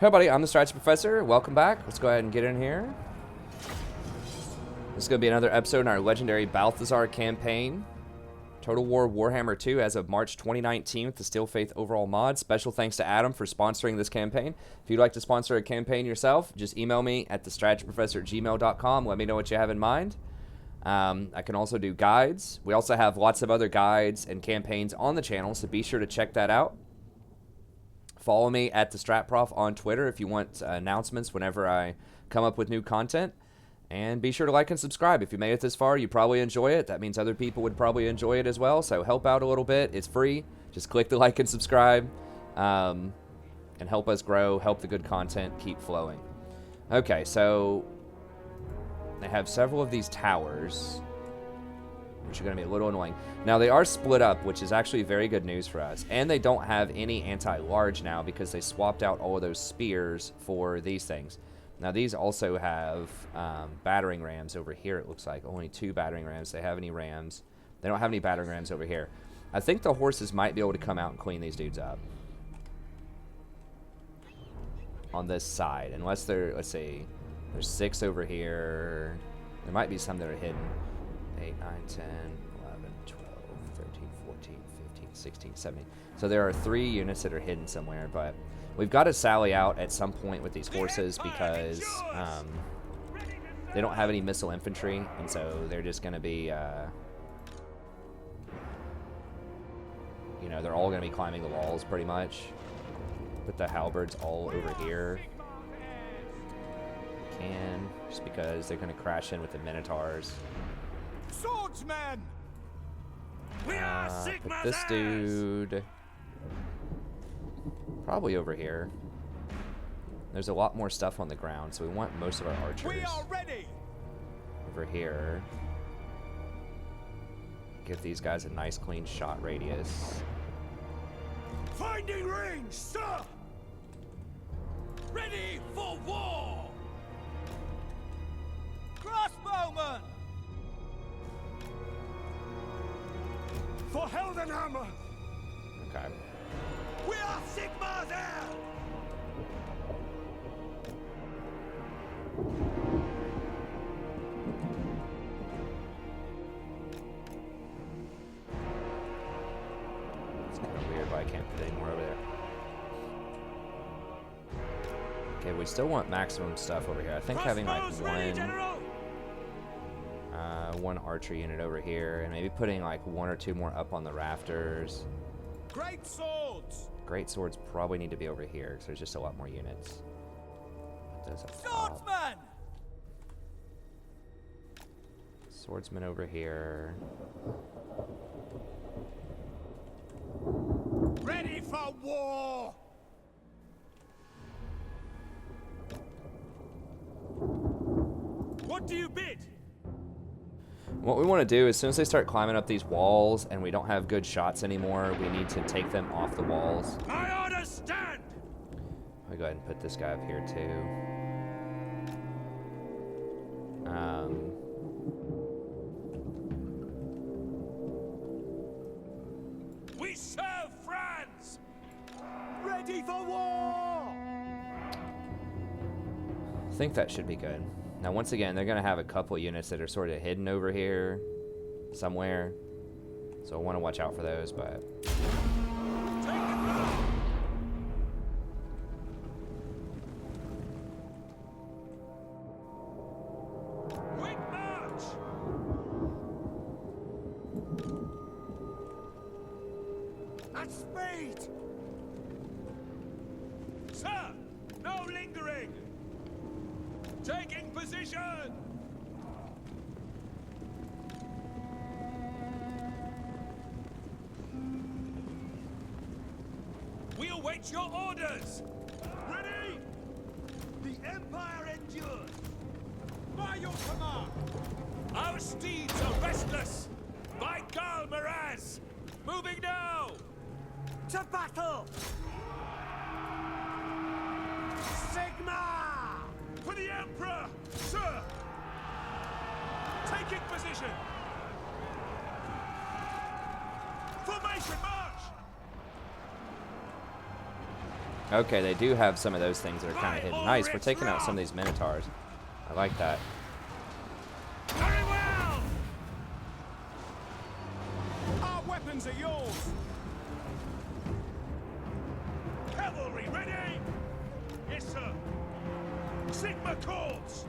Hey everybody, I'm the Strategy Professor. Welcome back. Let's go ahead and get in here. This is going to be another episode in our legendary Balthasar campaign. Total War Warhammer 2 as of March 2019 with the Steel Faith overall mod. Special thanks to Adam for sponsoring this campaign. If you'd like to sponsor a campaign yourself, just email me at thestrategyprofessor@gmail.com. Let me know what you have in mind. I can also do guides. We also have lots of other guides and campaigns on the channel, so be sure to check that out. Follow me at the StratProf on Twitter if you want announcements whenever I come up with new content. And be sure to like and subscribe. If you made it this far, you probably enjoy it. That means other people would probably enjoy it as well. So help out a little bit. It's free. Just click the like and subscribe. And help us grow. Help the good content keep flowing. Okay, so they have several of these towers, which are going to be a little annoying. Now, they are split up, which is actually very good news for us. And they don't have any anti-large now because they swapped out all of those spears for these things. Now, these also have battering rams over here, it looks like. Only 2 battering rams. They have any rams. They don't have any battering rams over here. I think the horses might be able to come out and clean these dudes up. On this side. Unless they're, let's see, there's 6 over here. There might be some that are hidden. 8, 9, 10, 11, 12, 13, 14, 15, 16, 17. So there are 3 units that are hidden somewhere, but we've got to sally out at some point with these horses because they don't have any missile infantry, and so they're just going to be, you know, they're all going to be climbing the walls pretty much. Put the halberds all over here. Just because they're going to crash in with the Minotaurs. Swordsmen! We are Put this dude probably over here. There's a lot more stuff on the ground, so we want most of our archers we are ready. over here. Give these guys a nice clean shot radius. Finding range, sir! Ready for war! Crossbowmen! For Heldenhammer! Okay. We are Sigmar's heir! It's kind of weird, but I can't put any more over there. Okay, we still want maximum stuff over here. I think having like one archer unit over here, and maybe putting like 1 or 2 more up on the rafters. Great swords! Great swords probably need to be over here because there's just a lot more units. Swordsman! Swordsman over here. Ready for war! What do you bid? What we want to do, as soon as they start climbing up these walls and we don't have good shots anymore, we need to take them off the walls. My orders stand! I'll go ahead and put this guy up here too. We serve France! Ready for war! I think that should be good. Now, once again, they're going to have a couple units that are sort of hidden over here somewhere. So I want to watch out for those, but... Quick march! At speed! Sir, no lingering! Taking position! We await your orders! Ready! The Empire endures! By your command! Our steeds are restless! By Karl! Moving now! To battle! Sigma! For the Emperor, sir! Taking position! Formation march! Okay, they do have some of those things that are kind of hidden. Nice, we're taking out some of these Minotaurs. I like that. Very well! Our weapons are yours! Cavalry ready! Yes, sir! Sigma calls!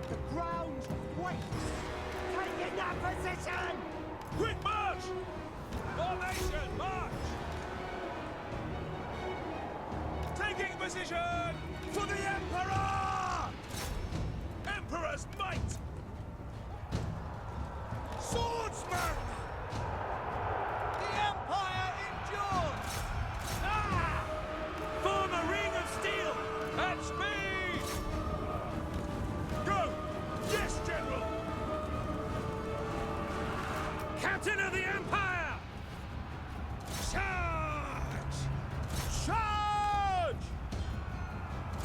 The ground waits! Taking that position! Quick march! Formation, march! Taking position for the Emperor! Emperor's might! Swordsman! The Empire endures! Ah! Form a ring of steel at speed! Go! Yes, General! Captain of the Empire! Charge! Charge!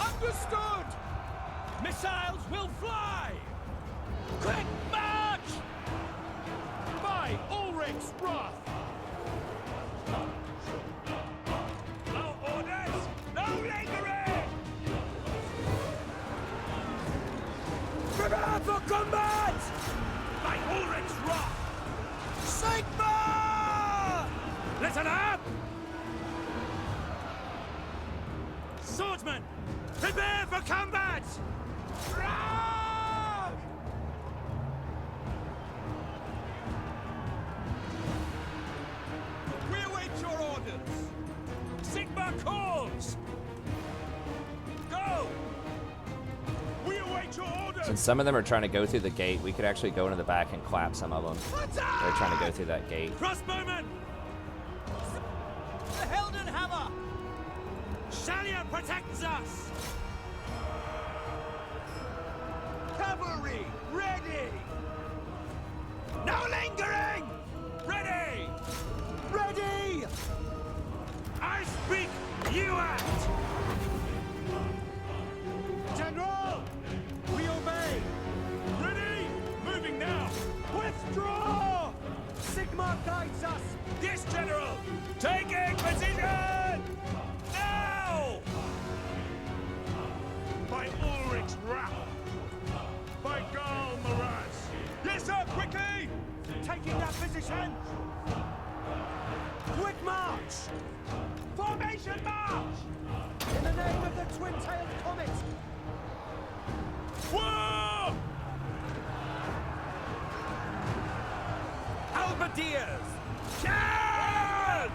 Understood! Missiles will fly! Quick march! By Ulrich's wrath! No orders! No lingering! Prepare for combat! By Ulrich's wrath! Sigma! Listen up! Swordsman, prepare for combat! Run! We await your orders. Sigma calls. Go! We await your orders. Since some of them are trying to go through the gate, we could actually go into the back and clap some of them. They're trying to go through that gate. Crossbowmen! The Helden Hammer! Shalia protects us! Cavalry, ready! No lingering! Ready! Ready! I speak, you act! General! We obey! Ready! Moving now! Withdraw! Sigma guides us! Yes, General! Taking position! Now! By Ulrich's wrath! By Karl! Yes, sir! Quickly! Taking that position! Quick march! Formation march! In the name of the twin-tailed comet! Whoa! Halberdiers! Charge!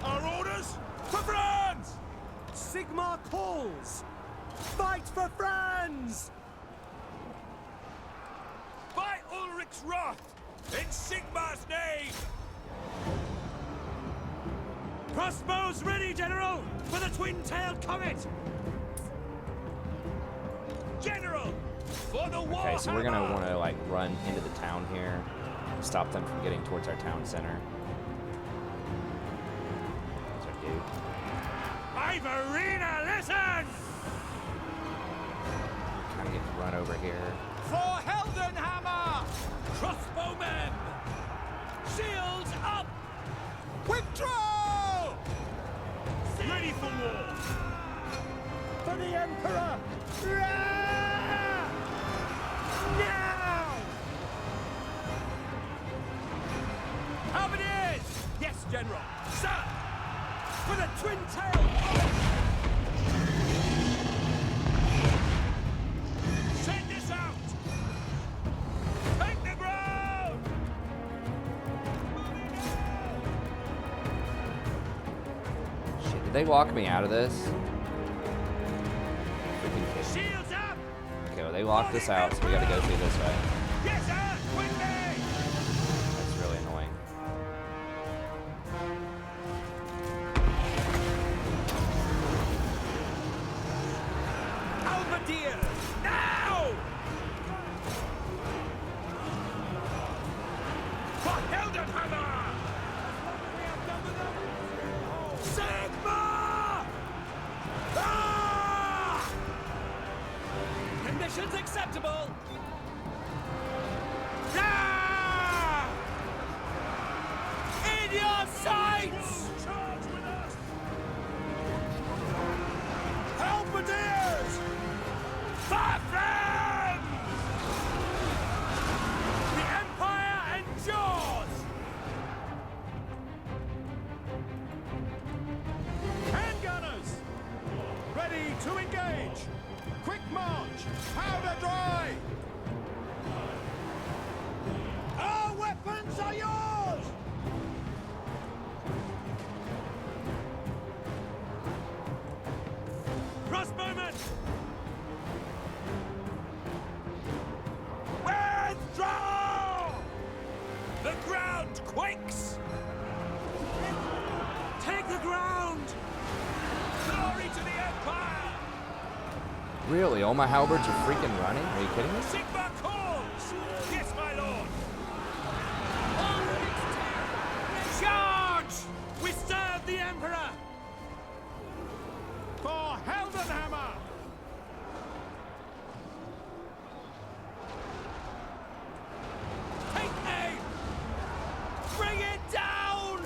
Our orders for France! Sigma calls! Fight for France! By Ulrich's wrath! In Sigma's name! Crossbows ready, General! For the twin-tailed comet! General! For the Warhammer! Okay, so we're gonna want to like run into the town here, stop them from getting towards our town center. That's our dude. Ivorina, listen! Kind of get to run over here. For Heldenhammer! Crossbowmen! Shields up! Withdraw! Ready for war! For the Emperor! Rah! Now! Halberdiers! Yes, General! Sir! For the twin-tailed! Send this out! Take the ground! Shit, did they lock me out of this? Freaking kidding. Shields up! Okay, well they locked us out, so we gotta go through this way. Yes, sir! Quickly! That's really annoying. Halberdiers! Now! For Heldenhammer! Sigma! Ah! Conditions acceptable! Ah! In your sights! Charge with us! to engage! Quick march! Powder dry! Our weapons are yours! Crossbowmen! Withdraw! The ground quakes! Take the ground! Glory to the Empire! Really? All my halberds are freaking running? Are you kidding me? Sigma calls! Yes, my lord! Charge! We serve the Emperor! For Heldenhammer! Take aim! Bring it down!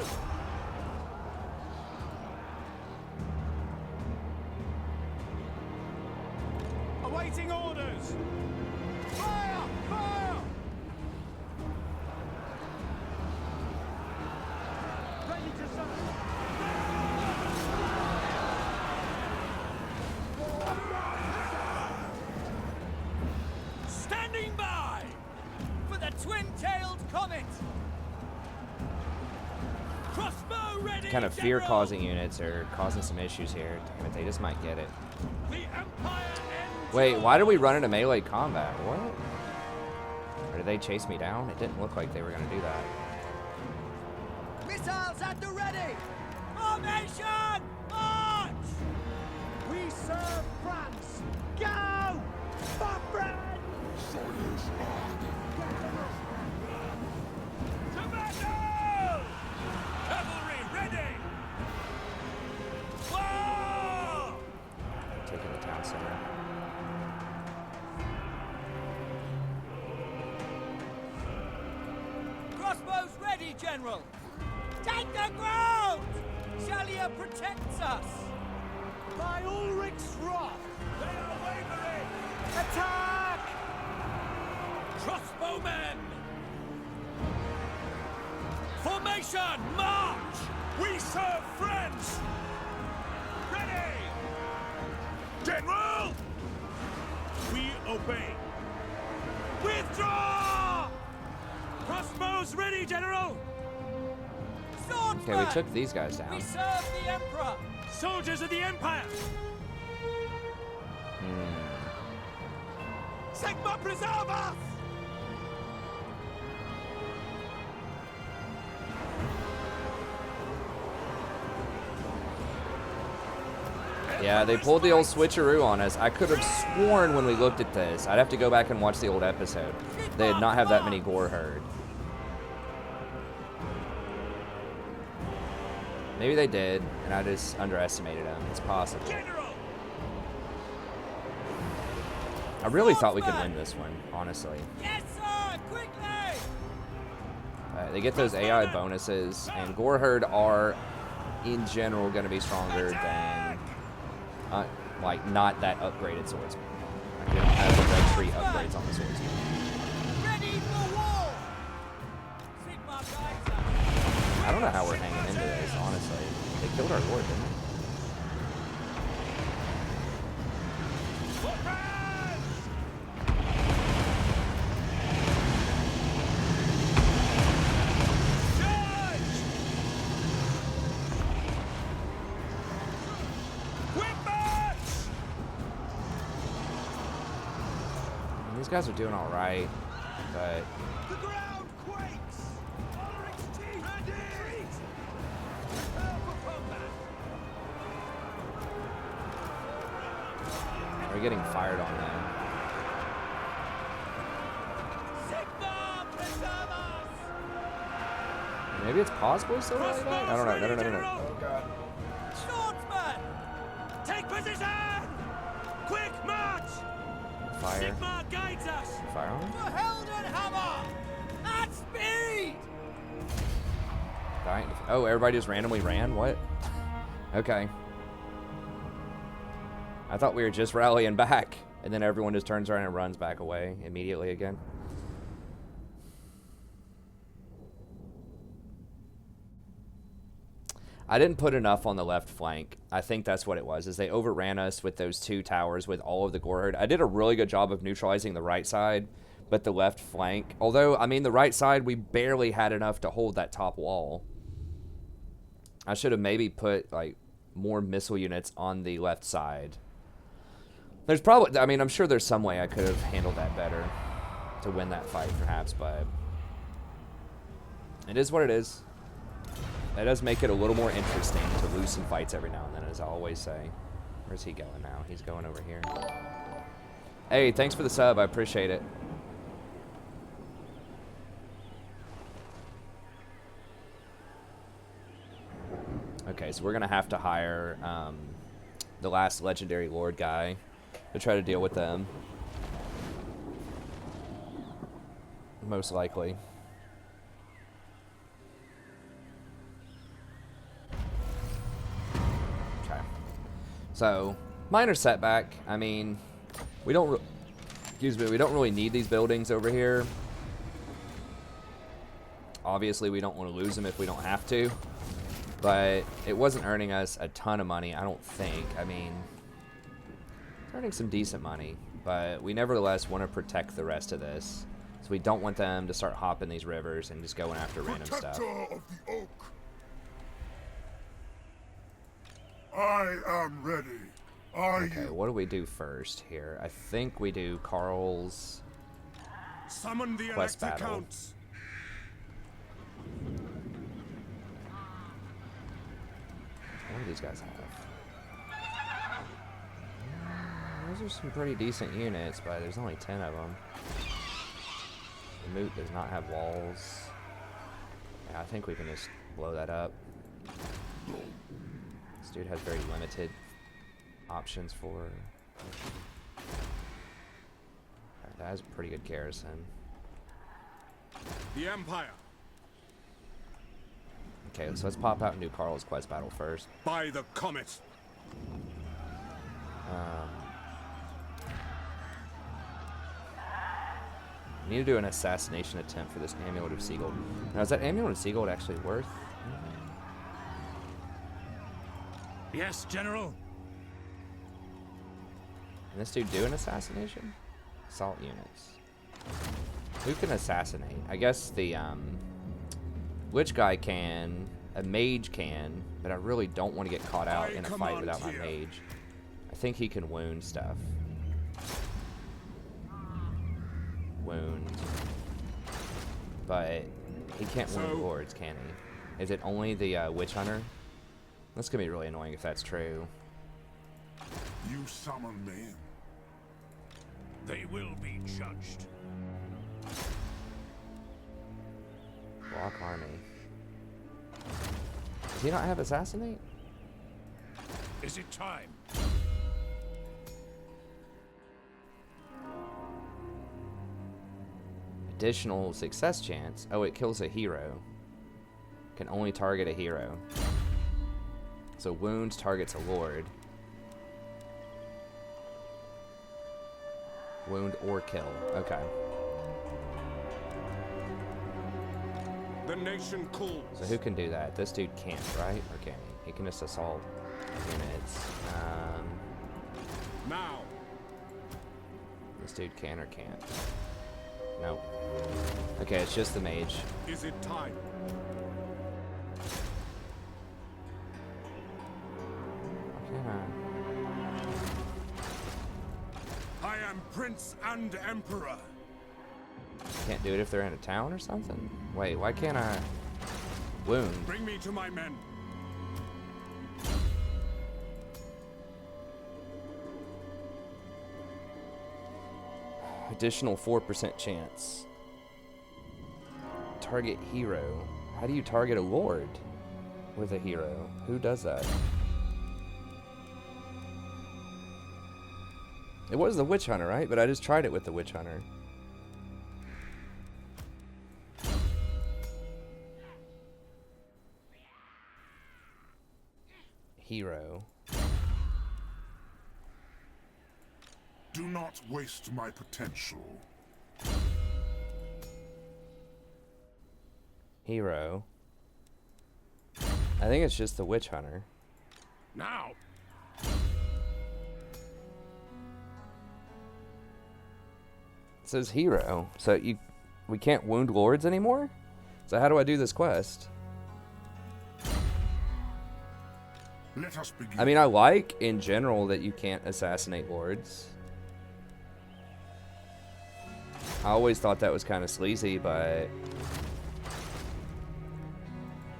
Awaiting orders! Fire! Fire! Ready to serve! Standing by! For the twin-tailed comet! Crossbow ready! Kind of fear-causing units are causing some issues here. Damn it, they just might get it. The Empire ends. Wait, why did we run into melee combat? What? Or did they chase me down? It didn't look like they were going to do that. Missiles at the ready! Formation! March! We serve France! Go! For France! Commando! Cavalry ready! Whoa! Taking the town center. Crossbows ready, General! Take the ground! Shalia protects us! By Ulrich's wrath! They are wavering! Attack! Crossbowmen! Formation! March! We serve friends! Ready! General! We obey! Withdraw! Crossbows ready, General! Swordsmen! Okay, we took these guys down. We serve the Emperor! Soldiers of the Empire! Sigma preserve us! Yeah, they pulled the old switcheroo on us. I could have sworn when we looked at this, I'd have to go back and watch the old episode, they did not have that many gore herd. Maybe they did, and I just underestimated them. It's possible. General! I really thought we could win this one, honestly. Yes, sir! Quickly! They get those AI bonuses, and gore herd are, in general, going to be stronger than, like, not that upgraded swordsman. Like, we don't have the red tree upgrades on the swordsman. Ready for war! Sigma guides us! I don't know how we're hanging into this, honestly. They killed our lord, didn't they? For France! Charge! Quick march! These guys are doing all right, but The ground quakes! Ulrich's teeth ready! Prepare for combat! we're getting fired on now. Sigma preserve us! Maybe it's possible still like that? I don't know. No. Oh god. Swordsman! Take position! Quick march! Fire. Sigma guides us! Fire on him? For Heldenhammer! At speed! Dying. Oh, everybody just randomly ran? What? Okay. I thought we were just rallying back, and then everyone just turns around and runs back away immediately again. I didn't put enough on the left flank. I think that's what it was, is they overran us with those 2 towers with all of the gore herd. I did a really good job of neutralizing the right side, but the left flank, although, I mean, the right side, we barely had enough to hold that top wall. I should have maybe put, like, more missile units on the left side. There's probably, I mean, I'm sure there's some way I could have handled that better to win that fight, perhaps, but it is what it is. That does make it a little more interesting to lose some fights every now and then, as I always say. Where's he going now? He's going over here. Hey, thanks for the sub. I appreciate it. Okay, so we're going to have to hire the last legendary lord guy to try to deal with them. Most likely. Okay. So, minor setback. I mean, we don't really need these buildings over here. Obviously, we don't want to lose them if we don't have to. But it wasn't earning us a ton of money, I don't think. I mean, it's earning some decent money. But we nevertheless want to protect the rest of this. So we don't want them to start hopping these rivers and just going after random stuff. Protector of the oak. I am ready. Are Okay, you? what do we do first here? I think we do Karl's Summon the quest elected battle. counts. What do these guys have? Those are some pretty decent units, but there's only 10 of them. The Moot does not have walls. Yeah, I think we can just blow that up. This dude has very limited options for... Alright, that has a pretty good garrison. The Empire. Okay, so let's pop out and do Karl's quest battle first. By the comet. We need to do an assassination attempt for this Amulet of Seagold. Now, is that Amulet of Seagold actually worth anything? Yes, General. Can this dude do an assassination? Assault units. Who can assassinate? I guess the Lich guy can, a mage can, but I really don't want to get caught out in a fight without my mage. I think he can wound stuff. Wound. But he can't wound lords, can he? Is it only the witch hunter? That's gonna be really annoying if that's true. You summon me. They will be judged. Block army. Does he not have assassinate? Is it time? Additional success chance. Oh, it kills a hero. Can only target a hero. So wounds targets a lord. Wound or kill. Okay. The nation calls. So who can do that? This dude can't, right? Or can he? He can just assault units. Now. This dude can or can't. Nope. Okay, it's just the mage. Is it time? I am Prince and Emperor. Can't do it if they're in a town or something? Wait, why can't I wound? Bring me to my men. Additional 4% chance. Target hero. How do you target a lord with a hero? Who does that? It was the witch hunter, right? But I just tried it with the witch hunter. Hero. Do not waste my potential. Hero. I think it's just the witch hunter. Now. It says hero. So we can't wound lords anymore? So how do I do this quest? Let us begin. I mean, I like in general that you can't assassinate lords. I always thought that was kind of sleazy, but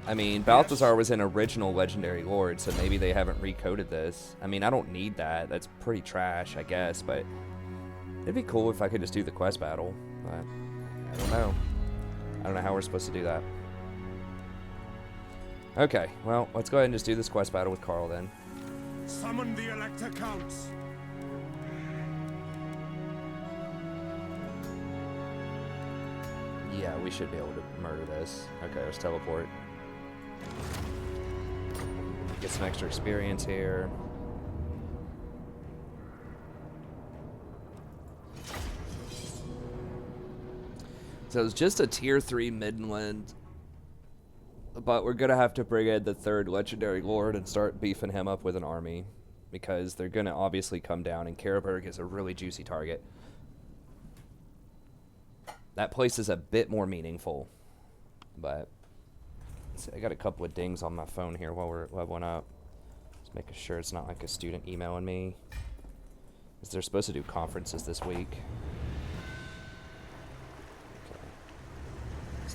I mean, Balthasar was an original legendary lord, so maybe they haven't recoded this. I mean, I don't need that. That's pretty trash, I guess, but it'd be cool if I could just do the quest battle. But I don't know. I don't know how we're supposed to do that. Okay, well, let's go ahead and just do this quest battle with Karl then. Summon the Elector Counts. Yeah, we should be able to murder this. Okay, let's teleport. Get some extra experience here. So it's just a tier 3 Midland. But we're going to have to bring in the 3rd Legendary Lord and start beefing him up with an army. Because they're going to obviously come down, and Karaberg is a really juicy target. That place is a bit more meaningful. But I got a couple of dings on my phone here while we're leveling up. Just making sure it's not like a student emailing me. Because they're supposed to do conferences this week.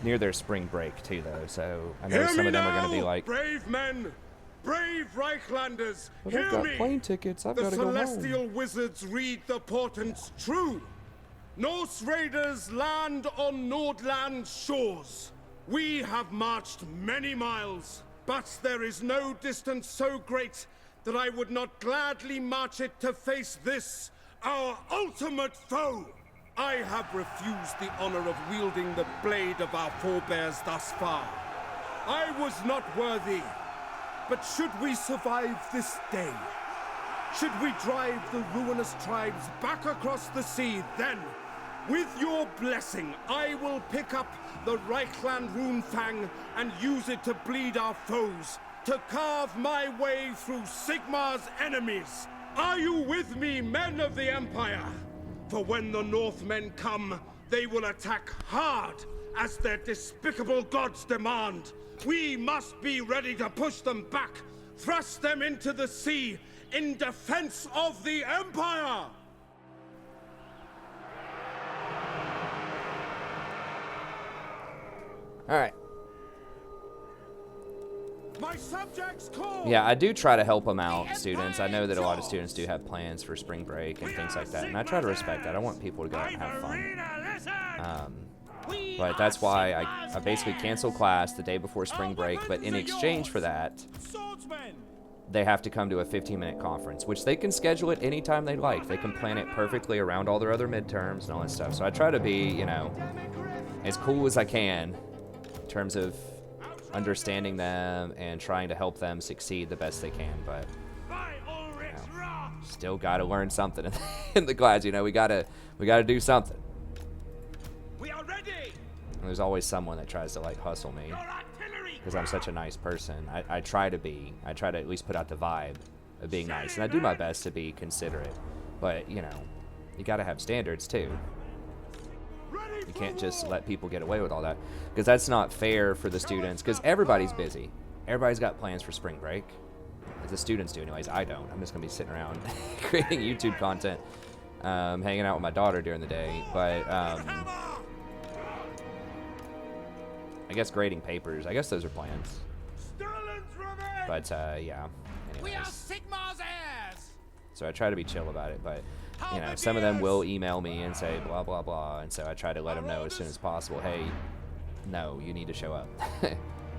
Near their spring break too, though, so I know some of them are going to be like, brave men, brave Reichlanders, but hear I've got me. plane tickets, I've got to go home. The celestial wizards read the portents true. Norse raiders land on Nordland's shores. We have marched many miles, but there is no distance so great that I would not gladly march it to face this, our ultimate foe. I have refused the honor of wielding the blade of our forebears thus far. I was not worthy, but should we survive this day, should we drive the ruinous tribes back across the sea, then, with your blessing, I will pick up the Reichland runefang and use it to bleed our foes, to carve my way through Sigmar's enemies. Are you with me, men of the Empire? For when the Northmen come, they will attack hard, as their despicable gods demand. We must be ready to push them back, thrust them into the sea, in defense of the Empire! Alright. My subjects call! Yeah, I do try to help them out, students. I know that a lot of students do have plans for spring break and things like that, and I try to respect that. I want people to go out and have fun. But that's why I basically cancel class the day before spring break, but in exchange for that, they have to come to a 15-minute conference, which they can schedule it anytime they like. They can plan it perfectly around all their other midterms and all that stuff. So I try to be, you know, as cool as I can in terms of understanding them and trying to help them succeed the best they can, but you know, still gotta learn something in the class. You know, we gotta do something. We are ready. And there's always someone that tries to like hustle me because I'm such a nice person. I try to at least put out the vibe of being nice, and I do my best to be considerate, but you know, you gotta have standards too. You can't just let people get away with all that, because that's not fair for the students, because everybody's busy. Everybody's got plans for spring break. The students do anyways. I don't. I'm just going to be sitting around creating YouTube content, hanging out with my daughter during the day. But I guess grading papers. I guess those are plans. But yeah. We are Anyways. Sigmar's heirs. So I try to be chill about it, but you know, some of them will email me and say blah blah blah, and so I try to let them know as soon as possible, hey, no, you need to show up.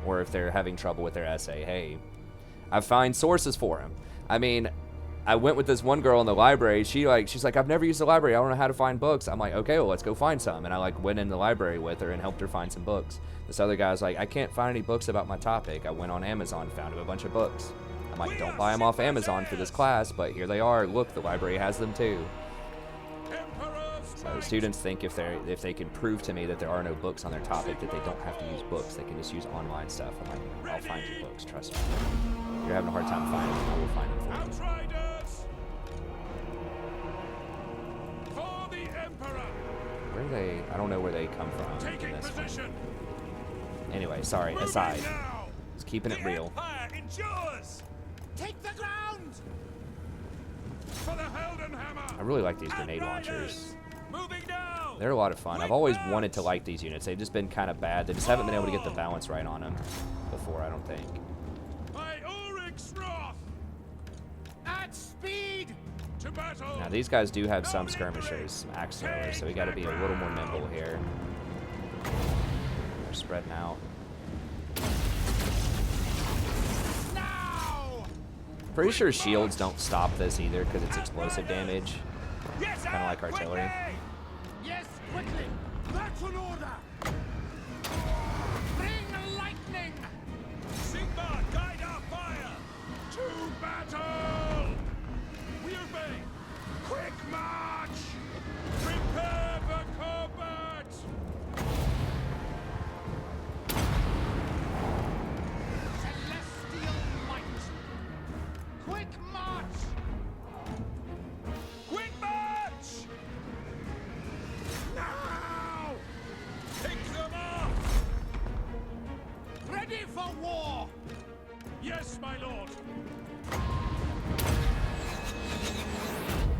Or if they're having trouble with their essay, hey, I find sources for them. I mean, I went with this one girl in the library. She's like, I've never used the library. I don't know how to find books. I'm like, okay, well, let's go find some. And I like went in the library with her and helped her find some books. This other guy's like, I can't find any books about my topic. I went on Amazon, found a bunch of books. I'm like, don't buy them off Amazon for this class, but here they are. Look, the library has them too. So the students think if they can prove to me that there are no books on their topic, that they don't have to use books, they can just use online stuff. I'm like, I'll find you books, trust me. You're having a hard time finding them, I will find them for you. Outriders! For the Emperor! Where are they? I don't know where they come from in this Position. one. Anyway, sorry, aside. Now. Just keeping it real. Empire endures. Take the ground! For the Heldenhammer. I really like these grenade launchers. Moving now. They're a lot of fun. I've always wanted to like these units. They've just been kind of bad. They just haven't been able to get the balance right on them before, I don't think. By Ulrich's wrath. At speed! To battle. Now these guys do have some skirmishers, some axe throwers, so we got to be a little more nimble here. They're spreading out. Now! Pretty sure shields don't stop this either because it's explosive damage, Yes, kind of like artillery. Yes, quickly! That's an order. Bring lightning! Sigma, guide our fire. To battle. We obey. Quick march. Prepare for combat. Celestial might! Quick march! Quick march. Now. Pick them off. Ready for war! Yes, my lord.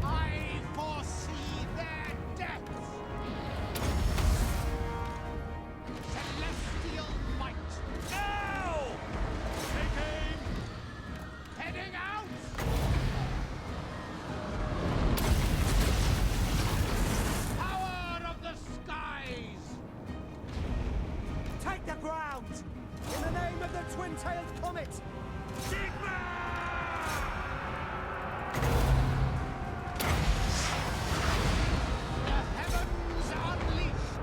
I foresee their deaths! Celestial might! Now. Take aim. Heading out! Power of the skies! Take the ground! In the name of the twin-tailed comet! Sigma. The heavens unleashed!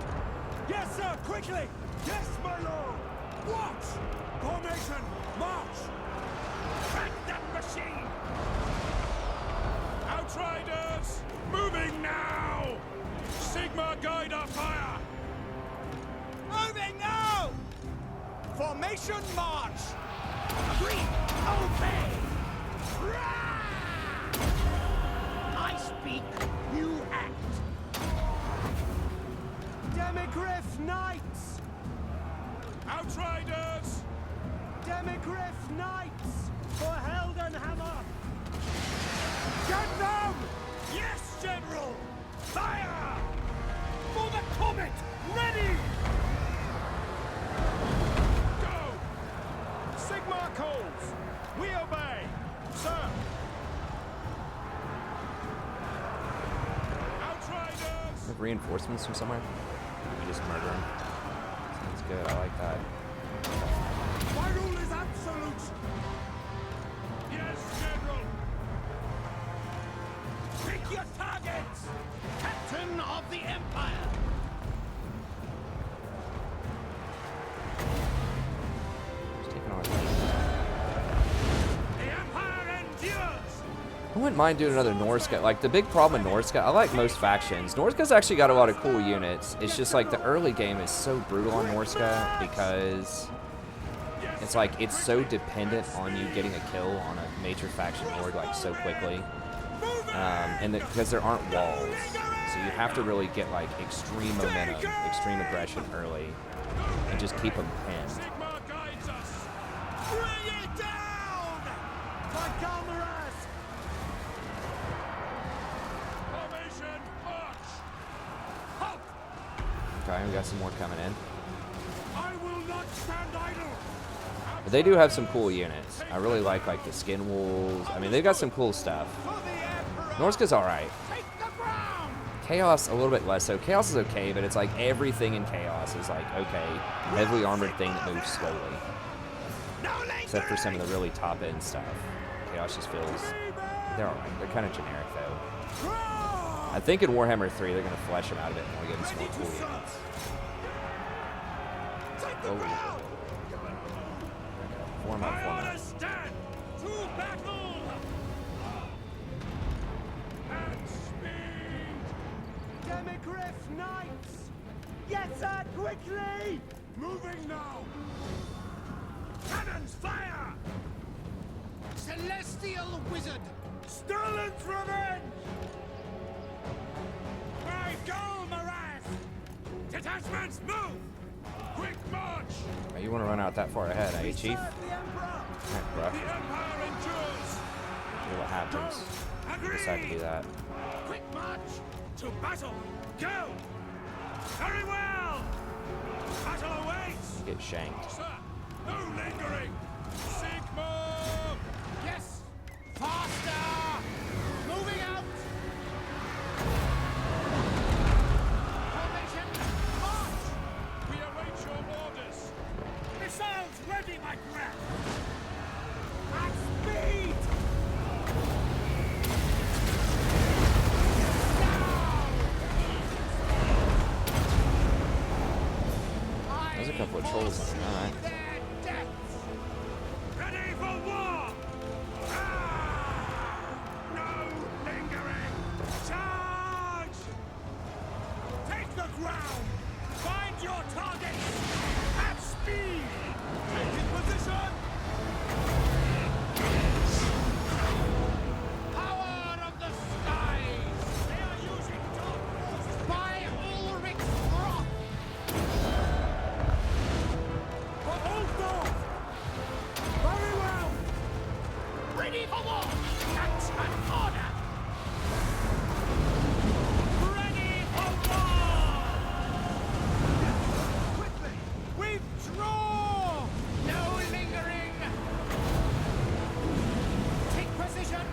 Yes, sir! Quickly! Yes, my lord. Watch. Formation. March. Track that machine. Outriders, moving now. Sigma, guide our fire. Moving now! Formation march! Agree. Obey. I speak, you act. Demigriff Knights! Outriders. Demigriff Knights! For Heldenhammer! Get them. Yes, General. Fire. For the comet. Ready. Go. Sigma calls. We obey, sir. Outriders. Have reinforcements from somewhere? We just murder them. Sounds good. I like that. My rule is absolute. Yes, General. Pick your targets. Captain of the Empire! Just taking our The Empire endures. I wouldn't mind doing another Norska. Like, the big problem with Norska, I like most factions. Norska's actually got a lot of cool units. It's just like the early game is so brutal on Norska because it's like it's so dependent on you getting a kill on a major faction horde like so quickly. And because there aren't walls. So you have to really get like extreme momentum, extreme aggression early, and just keep them pinned. Sigma guides us. Bring it down! My comrades! Formation march. Halt. Okay, we got some more coming in. I will not stand idle. But they do have some cool units. I really like the skin wolves. I mean, they've got some cool stuff. For the Emperor! Norska's alright. Take the ground! Chaos, a little bit less so. Chaos is okay, but it's like everything in Chaos is like, okay, heavily armored thing that moves slowly. No Except for some of the really top-end stuff. Chaos just feels... They're alright. They're kind of generic, though. I think in Warhammer 3, they're going to flesh them out a bit more, give them some more cool units. Oh. Form up, form up. Stand to battle. At speed. Demigriff Demigriff Knights! Yes, sir, quickly! Moving now! Cannons fire! Celestial Wizard! Sterling's revenge! My goal, Moraz! Detachments, move! Quick march! Oh, you want to run out that far ahead, eh, Chief? Serve the Emperor! Alright, bro. The Empire endures! See what happens. Agree! Decide to do that. Quick march! To battle! Go! Very well! Battle awaits! Get shanked. Sir, no lingering! Sigma! Yes! Faster! Moving out! Formation, march! We await your orders! Missiles ready, my friend! At speed! There's a couple of trolls. Alright. Their deaths! Ready for war! Ah! No lingering! Charge! Take the ground! Find your targets! At speed! Taking position! Power of the skies! They are using dark forces! By Ulrich's wrath! For Ulfdorf! Very well! Ready for war! That's an order! Ready for war! Quickly! Withdraw! No lingering! Take position!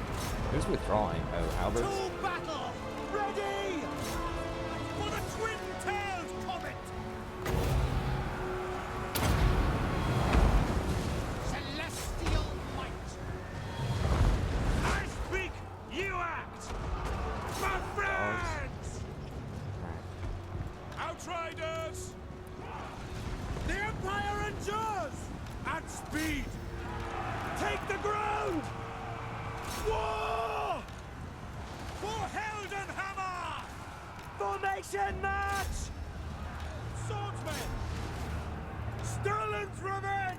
Who's withdrawing? Oh, Halbert? To battle! Ready! For the twin-tailed comet! Celestial might! I speak, you act! My friends! Outriders! The Empire endures! At speed! Take the ground! War! For Heldenhammer! Formation march! Swordsmen! Sterling's revenge!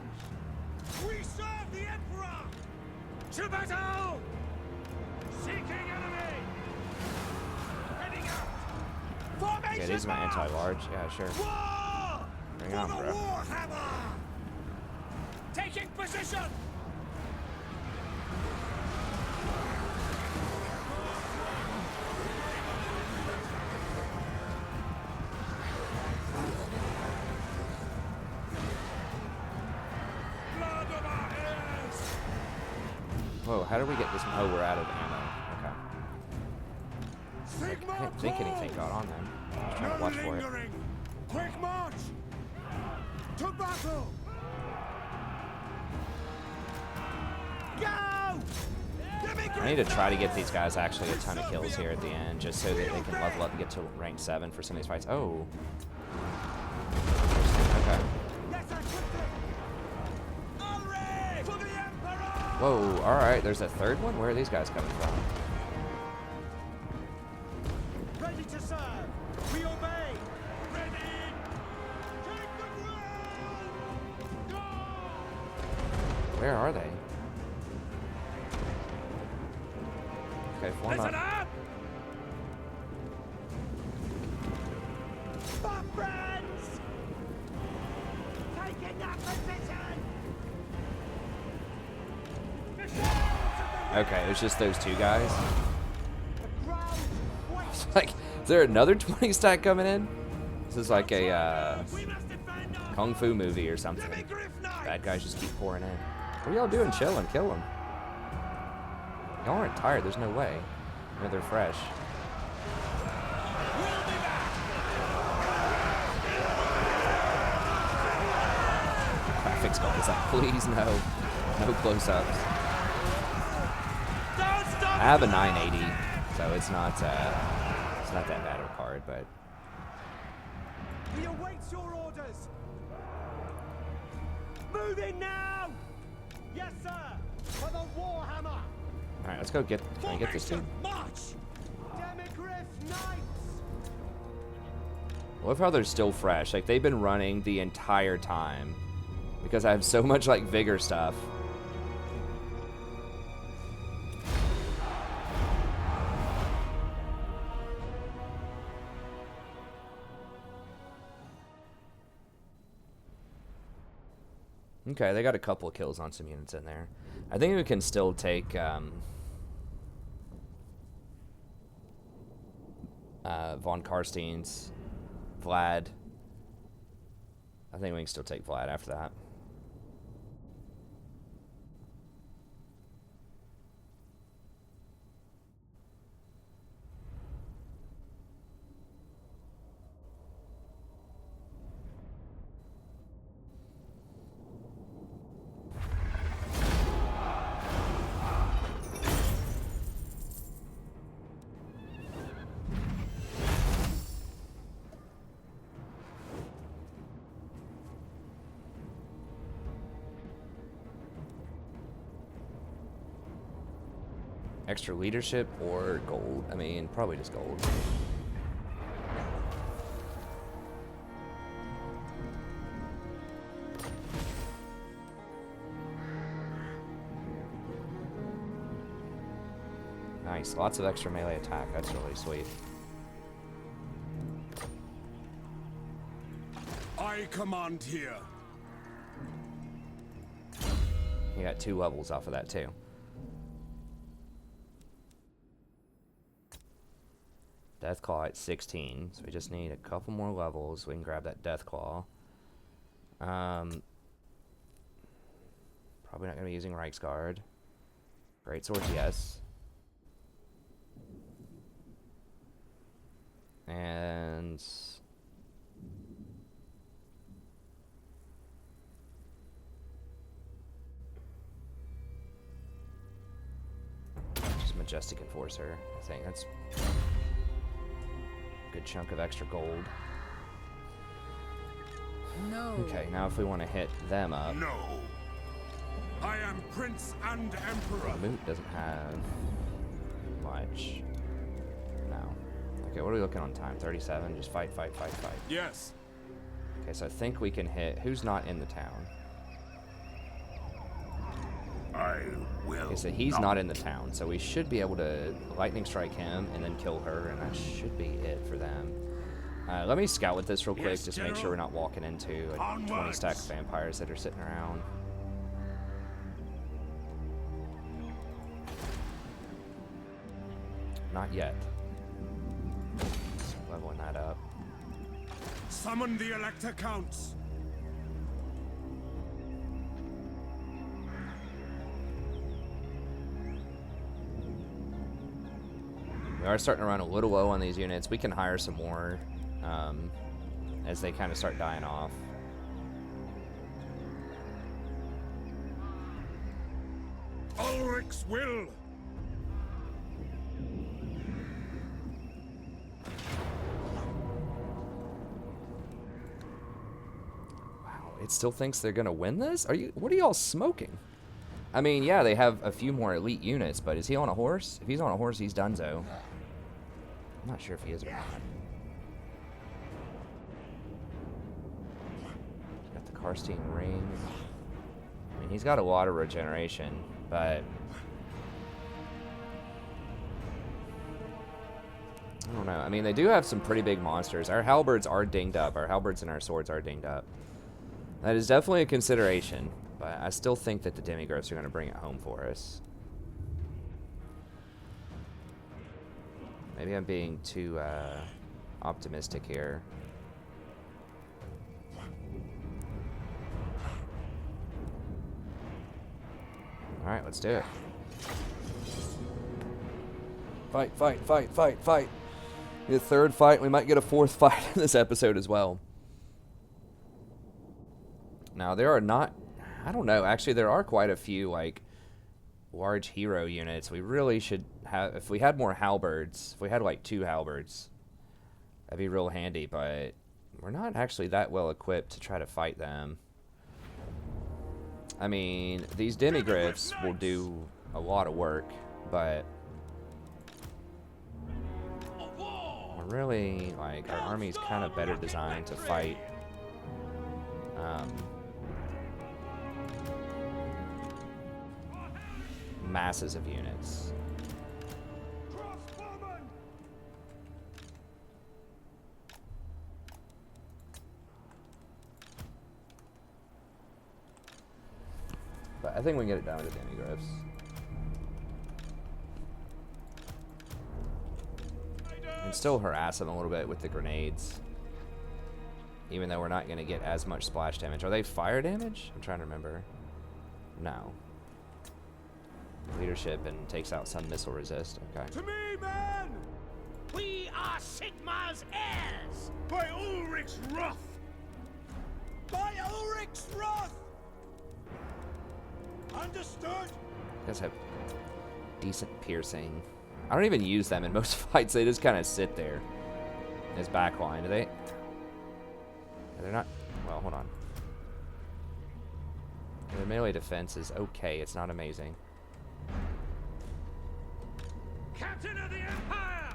We serve the Emperor! To battle! Seeking enemy! Heading out! Formation Yeah, these are my march! anti-large. Yeah, sure. War! Bring For on, the bro. Warhammer! Taking position! Blood of our heirs! Whoa, how did we get this? Oh, we're out of ammo. Okay. Sigma I didn't think anything got on them. I was trying to No watch for it. lingering! Quick march! To battle! Go! I need to try to get these guys actually a ton of kills here at the end, just so that they can level up and get to rank 7 for some of these fights. Oh. Okay. Yes, sir, quickly! Hooray! For the Emperor! Whoa, alright, there's a third one? Where are these guys coming from? Ready to serve! We obey! Ready! Take the ground! Go! Where are they? Okay, form Listen up. up! My friends! Taking that position! Okay, it's just those two guys. The ground waits! Like, is there another 20 stack coming in? This is like a We must defend our kung fu movie or something. Demigriff Knights! Bad guys just keep pouring in. What are y'all doing? Chilling, kill them. Y'all aren't tired. There's no way. No, they're fresh. We'll be back! Graphics goals up, please. No, no close-ups. Don't stop! I have a 980, so it's not that bad of a card, but We await your orders! Moving now! Yes, sir! For the Warhammer! all right, let's go get. Can I get this dude? Formation, march! Demigriff Knights! Love how they're still fresh. Like, they've been running the entire time. Because I have so much, like, vigor stuff. Okay, they got a couple of kills on some units in there. I think we can still take, Von Karstein's, Vlad. I think we can still take Vlad after that. Extra leadership or gold? I mean, probably just gold. Nice, lots of extra melee attack. That's really sweet. I command here. You got 2 levels off of that too. Deathclaw at 16, so we just need a couple more levels. We can grab that Deathclaw. Probably not going to be using Reichsguard. Great swords, yes. And just Majestic Enforcer. I think that's good chunk of extra gold. No. Okay, now if we want to hit them up. No. I am Prince and Emperor. Moot doesn't have much. No. Okay, what are we looking on time? 37? Just fight, fight, fight, fight. Yes. Okay, so I think we can hit. Who's not in the town? I will. Okay, so he's not in the town, so we should be able to lightning strike him and then kill her, and that should be it for them. Let me scout with this real quick, Yes, just make sure we're not walking into like 20 Onwards. stack of vampires that are sitting around. Not yet. Leveling that up. Summon the Elector Counts. We are starting to run a little low on these units. We can hire some more as they kind of start dying off. Ulrich's will. Wow, it still thinks they're gonna win this? What are y'all smoking? I mean, yeah, they have a few more elite units, but is he on a horse? If he's on a horse, he's donezo. I'm not sure if he is or not. Got the Karstein ring. I mean, he's got a lot of regeneration, but I don't know. I mean, they do have some pretty big monsters. Our halberds are dinged up. Our halberds and our swords are dinged up. That is definitely a consideration, but I still think that the demigrifts are going to bring it home for us. Maybe I'm being too optimistic here. Alright, let's do it. Fight, fight, fight, fight, fight. The third fight, we might get a fourth fight in this episode as well. Now, there are not... I don't know. Actually, there are quite a few, like, large hero units. We really should have... If we had more halberds, if we had, like, 2 halberds, that'd be real handy, but we're not actually that well equipped to try to fight them. I mean, these demigryphs will do a lot of work, but we're Really, like, our army's kind of better designed to fight masses of units. But I think we can get it done with the demigriffs. And still harass them a little bit with the grenades. Even though we're not going to get as much splash damage. Are they fire damage? I'm trying to remember. No. Leadership and takes out some missile resist. Okay. To me, men! We are Sigmar's heirs! By Ulrich's wrath! By Ulrich's wrath! Understood? You guys have decent piercing. I don't even use them in most fights. They just kind of sit there. His backline. Do they? They're not. Well, hold on. Their melee defense is okay. It's not amazing. Captain of the Empire!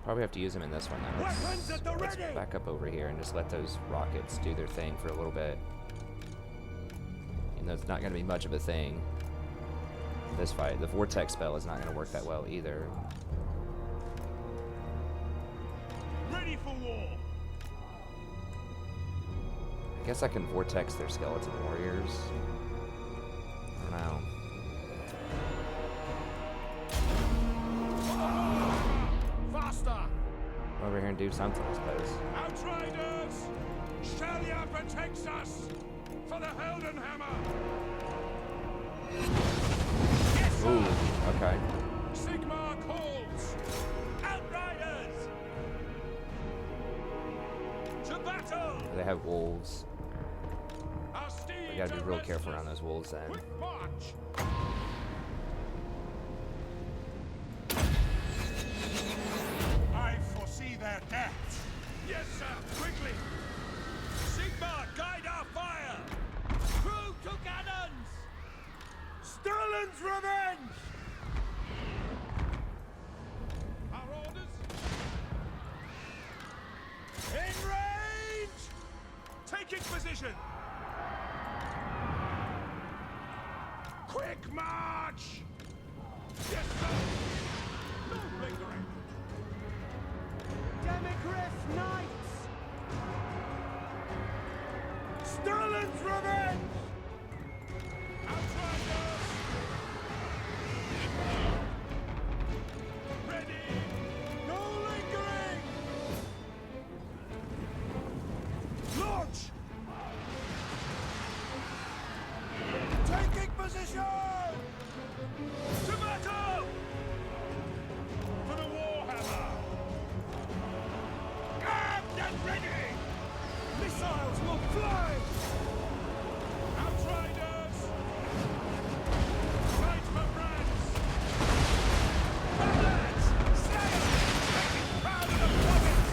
Probably have to use them in this one though. Weapons at the Let's ready! back up over here and just let those rockets do their thing for a little bit. And there's not going to be much of a thing this fight. The vortex spell is not going to work that well either. Ready for war! I guess I can vortex their skeleton warriors. I don't know. Faster! Over here and do something, I suppose. Outriders! Shalia protects us! For the Heldenhammer! Yes, Ooh, sir! okay. Sigmar calls! Outriders! To battle! They have wolves. Our steeds We gotta be are real careful restless. around those wolves then. Quick march! I foresee their death. Yes, sir, quickly! Sigmar, guide our fire! Crew to cannons! Sterling's revenge! Our orders? In range! Taking position! Quick march! Yes, sir! No lingering! Demigriff Knights! Sterling's revenge! Outriders! Ready! No lingering! Launch! Taking position! To battle! For the Warhammer! Armed and ready! Missiles will fly! Outriders! Fight for France! Comrades! Sail! Making proud of the province!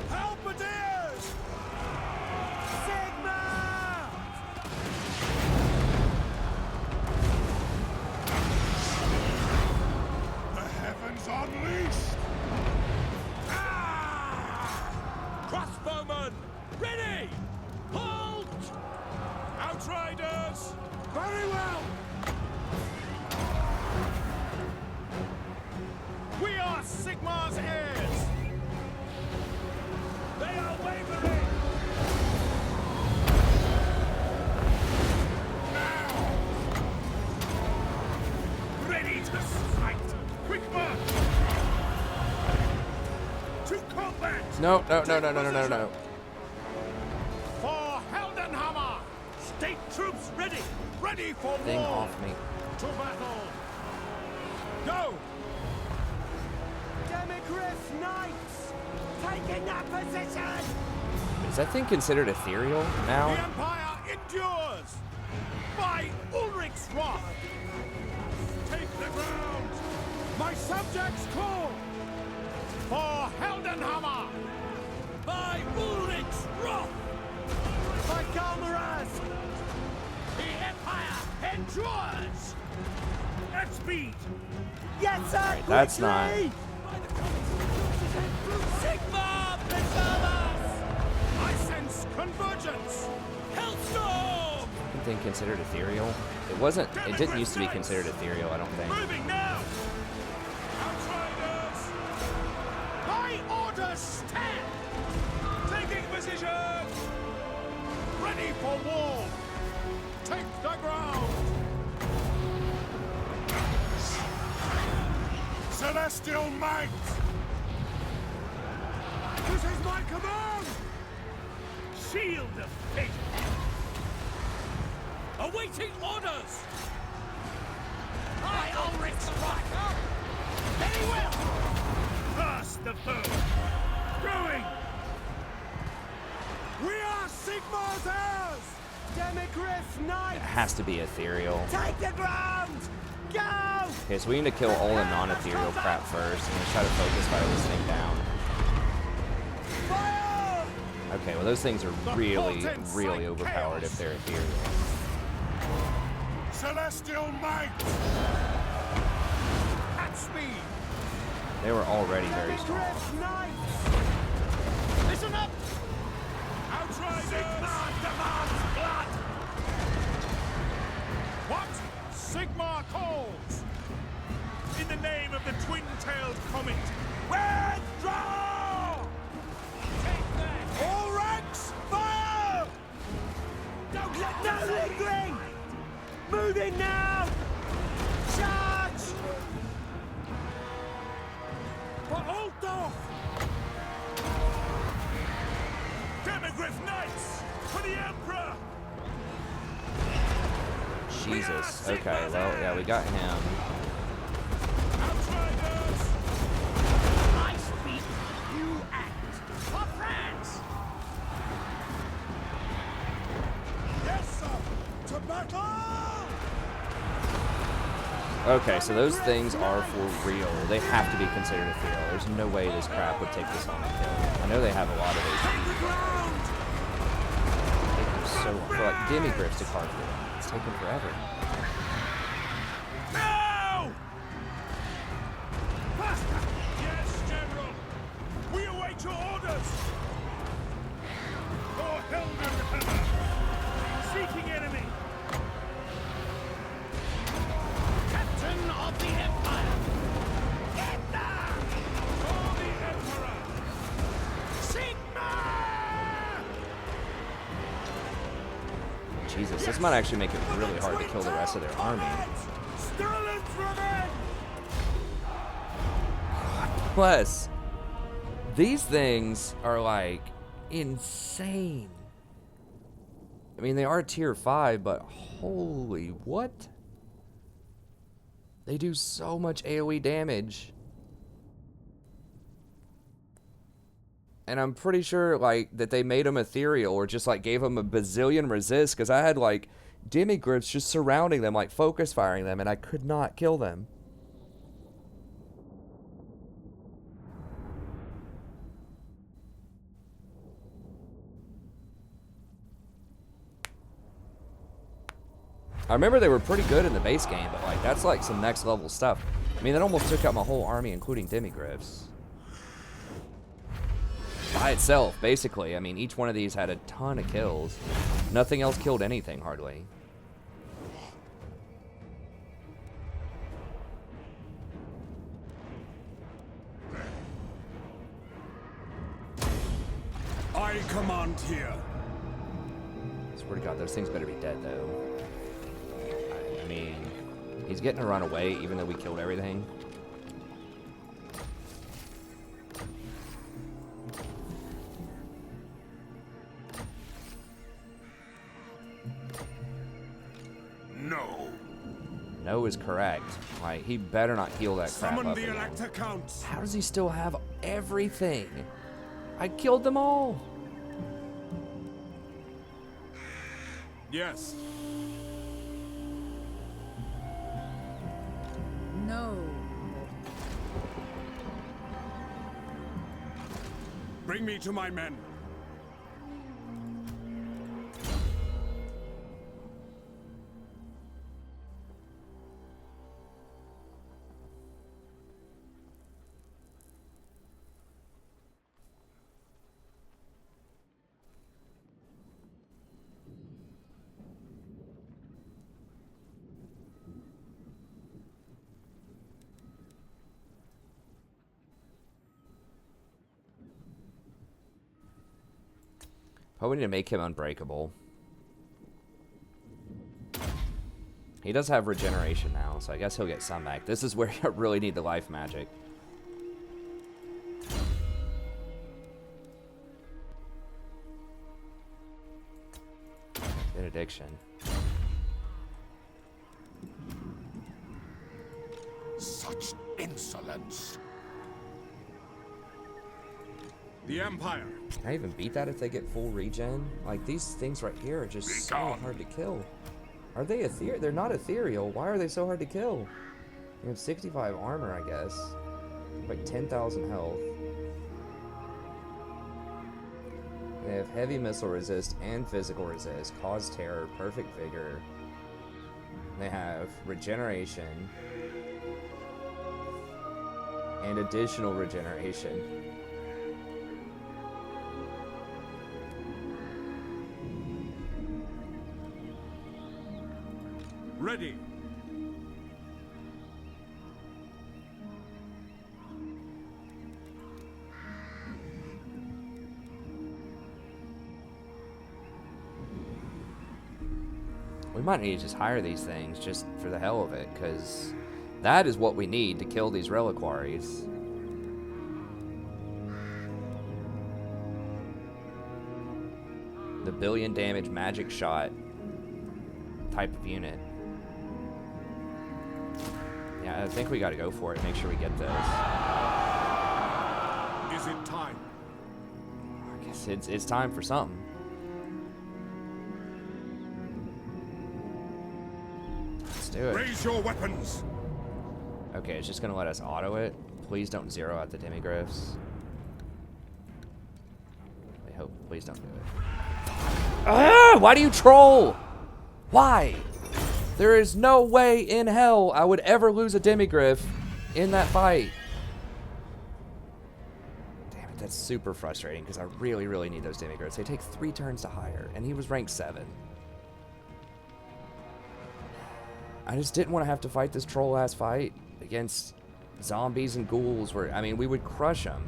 Halberdiers! Sigma! The heavens unleashed! Crossbowmen! Ready! Halt! Outriders! Very well! We are Sigmar's heirs! They are wavering! Now! Ready to fight! Quick march! To combat! No, no, no, no, no, no, no, no. For Heldenhammer! State troops ready! Ready for Thing war! off me. To battle! Go! Demigriff Knights! Taking that position! Is that thing considered ethereal The now? Empire endures! By Ulrich's wrath! Take the ground! My subjects call! For Heldenhammer! By Ulrich's wrath! By Galmaraz! The Empire endures! Let's speed! Yes, sir! That's not. quickly! Sigma, preserve us! I sense convergence! Hellstorm! Second thing considered ethereal. It wasn't. It didn't used to be considered ethereal. I don't think. Moving now! Outriders! My orders stand! Taking position! Ready for war! Take the ground! Celestial might! This is my command! Shield of fate! Awaiting orders! By Ulrich's right! Very well! First the foe! Going! We are Sigmar's heirs! Demigriff It Knight! has to be ethereal. Take the ground! Go! Okay, so we need to kill all the non-ethereal crap first, and then try to focus fire this thing down. Fire! Okay, well those things are really, really overpowered if they're ethereal. Celestial might! At speed! They were already very strong. Demigriff Knight! Listen up! Outriders! Sigmar demands blood! What? Sigmar calls! In the name of the twin-tailed comet, withdraw! Take that! All ranks, fire! Don't let no lingering! Moving now! Charge! For Altdorf! Demigriff Knights! For the Emperor! Jesus. Okay, well, yeah, we got him. Outriders! I speak, you act. For France! Yes, sir! To battle! Okay, so those things are for real. They have to be considered ethereal. There's no way this crap would take this long to kill. I know they have a lot of those. Take them so for like demigriffs to carve through them. It's taking forever. Now! Faster! Yes, General! We await your orders! For Heldenhammer! Seeking enemy! Captain of the Empire! Get down! For the Emperor! Sigma! Jesus, this might actually make it really hard to kill the rest of their army. Sterling's revenge! Plus, these things are like insane. I mean, they are tier 5, but holy what? They do so much AoE damage. And I'm pretty sure like that they made them ethereal or just like gave them a bazillion resist, because I had like demigriffs just surrounding them, like focus firing them, and I could not kill them. I remember they were pretty good in the base game, but like that's like some next level stuff. I mean, that almost took out my whole army, including demigriffs. By itself, basically. I mean, each one of these had a ton of kills. Nothing else killed anything, hardly. I command here. Swear to God, those things better be dead, though. I mean, he's getting to run away, even though we killed everything. No. No is correct. Like, he better not heal that crap Summon up the again. Elector Counts. How does he still have everything? I killed them all. Yes. No. Bring me to my men. Probably need to make him unbreakable. He does have regeneration now, so I guess he'll get some back. This is where you really need the life magic. Benediction. Such insolence. The Empire. Can I even beat that if they get full regen? Like, these things right here are just so hard to kill. Are they ethereal? They're not ethereal. Why are they so hard to kill? You have 65 armor, I guess. Like 10,000 health. They have heavy missile resist and physical resist. Cause terror, perfect vigor. They have regeneration. And additional regeneration. Ready. We might need to just hire these things just for the hell of it, because that is what we need to kill these reliquaries. The billion damage magic shot type of unit. Yeah, I think we gotta go for it. Make sure we get this. Is it time? I guess it's time for something. Let's do it. Raise your weapons. Okay, it's just gonna let us auto it. Please don't zero out the demigriffs. I hope. Please don't do it. Ah! Why do you troll? Why? There is no way in hell I would ever lose a demigriff in that fight. Damn it, that's super frustrating because I really, really need those demigriffs. They take 3 turns to hire, and he was ranked 7. I just didn't want to have to fight this troll-ass fight against zombies and ghouls where, I mean, we would crush them.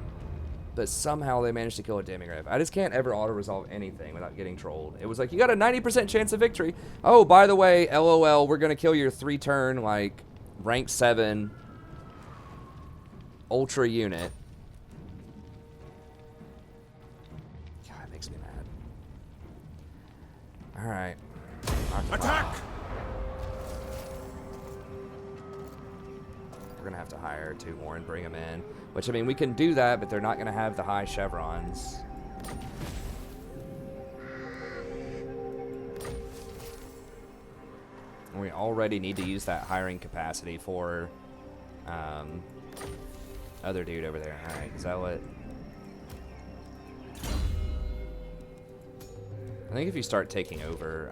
But somehow they managed to kill a demigriff. I just can't ever auto-resolve anything without getting trolled. It was like, you got a 90% chance of victory. Oh, by the way, LOL, we're going to kill your 3-turn, like, rank 7 ultra unit. God, it makes me mad. Alright. Attack! We're going to have to hire 2 more and bring them in. Which, I mean, we can do that, but they're not going to have the high chevrons. We already need to use that hiring capacity for other dude over there. Alright, Zealot. I think if you start taking over...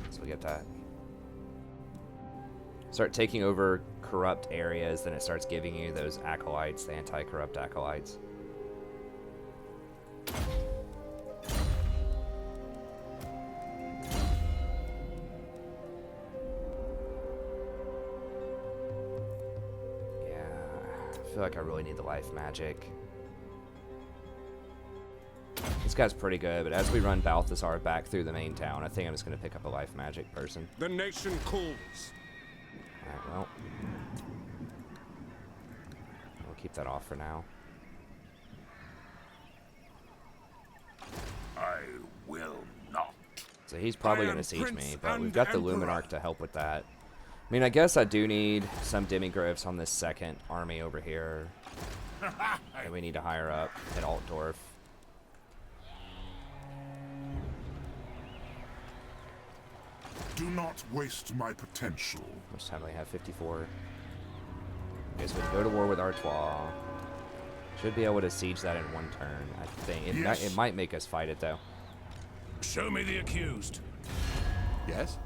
so we get that. Start taking over corrupt areas, then it starts giving you those acolytes, the anti-corrupt acolytes. Yeah, I feel like I really need the life magic. This guy's pretty good, but as we run Balthasar back through the main town, I think I'm just going to pick up a life magic person. The nation calls. Alright, well. We'll keep that off for now. I will not. So he's probably going to siege me, but we've got the Luminarch to help with that. I mean, I guess I do need some demigriffs on this second army over here. And we need to hire up at Altdorf. Do not waste my potential. How much time do we have? 54. Okay, so we can go to war with Artois. Should be able to siege that in 1 turn, I think. It might make us fight it, though. Show me the accused. Yes?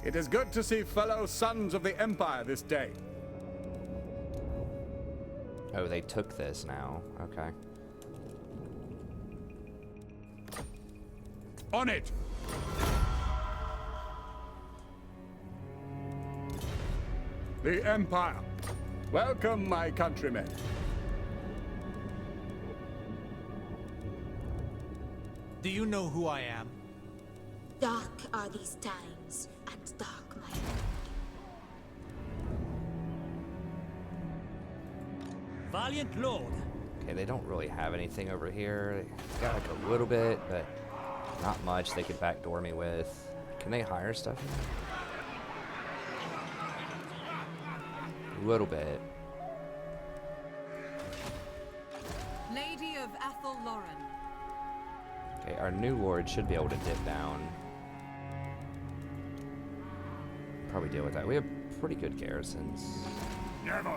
It is good to see fellow sons of the Empire this day. Oh, they took this now. Okay. On it! The Empire. Welcome, my countrymen. Do you know who I am? Dark are these times, and dark my lord. Valiant lord. Okay, they don't really have anything over here. They got like a little bit, but not much they could backdoor me with. Can they hire stuff here? A little bit. Lady of Athel Lauren. Okay, our new lord should be able to dip down. Probably deal with that. We have pretty good garrisons. Never.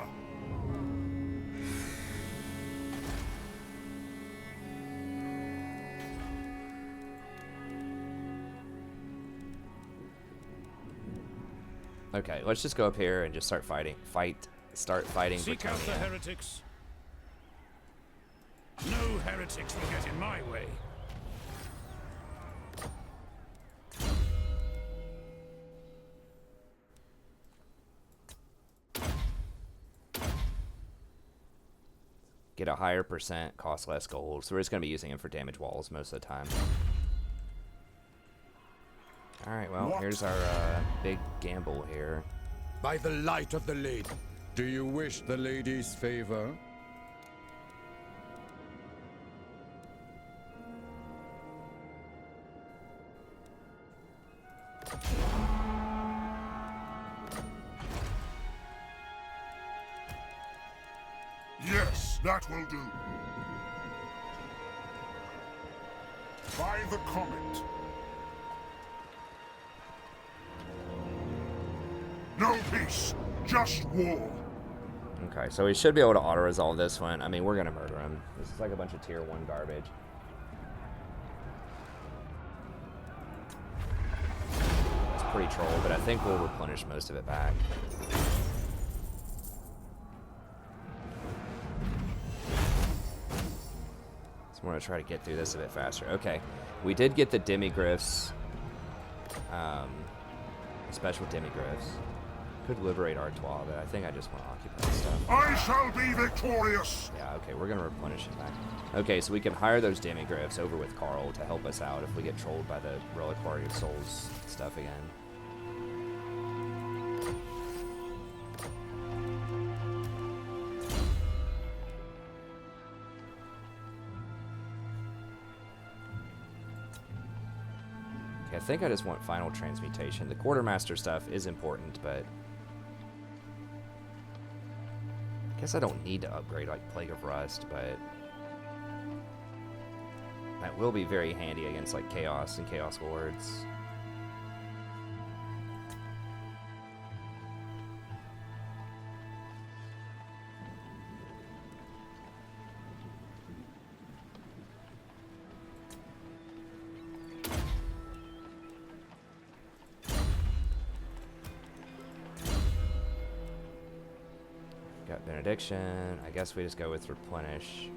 Okay, let's just go up here and just start fighting. Start fighting Seek out the Britannia. heretics. No heretics will get in my way. Get a higher percent, cost less gold. So we're just going to be using him for damage walls most of the time. Alright, well, here's our big gamble here. By the light of the lady. Do you wish the lady's favor? Yes, that will do. By the comet. No peace, just war. Okay, so we should be able to auto-resolve this one. I mean, we're going to murder him. This is like a bunch of tier 1 garbage. It's pretty troll, but I think we'll replenish most of it back. So we're going to try to get through this a bit faster. Okay, we did get the demigryphs. Special demigryphs. Could liberate Artois, but I think I just want to occupy stuff. I shall be victorious. Yeah, okay, we're going to replenish it back. Okay, so we can hire those demigryphs over with Karl to help us out if we get trolled by the Reliquary of Souls stuff again. Okay, I think I just want final transmutation. The quartermaster stuff is important, but I guess I don't need to upgrade like Plague of Rust, but that will be very handy against like Chaos and Chaos Lords. Got Benediction. I guess we just go with Replenish.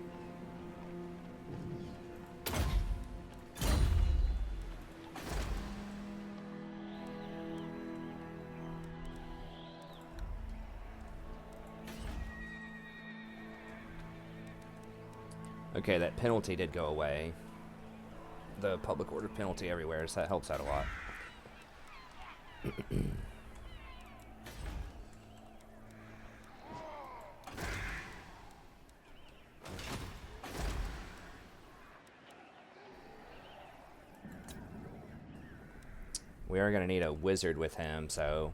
Okay, that penalty did go away. The public order penalty everywhere, so that helps out a lot. We are going to need a wizard with him, so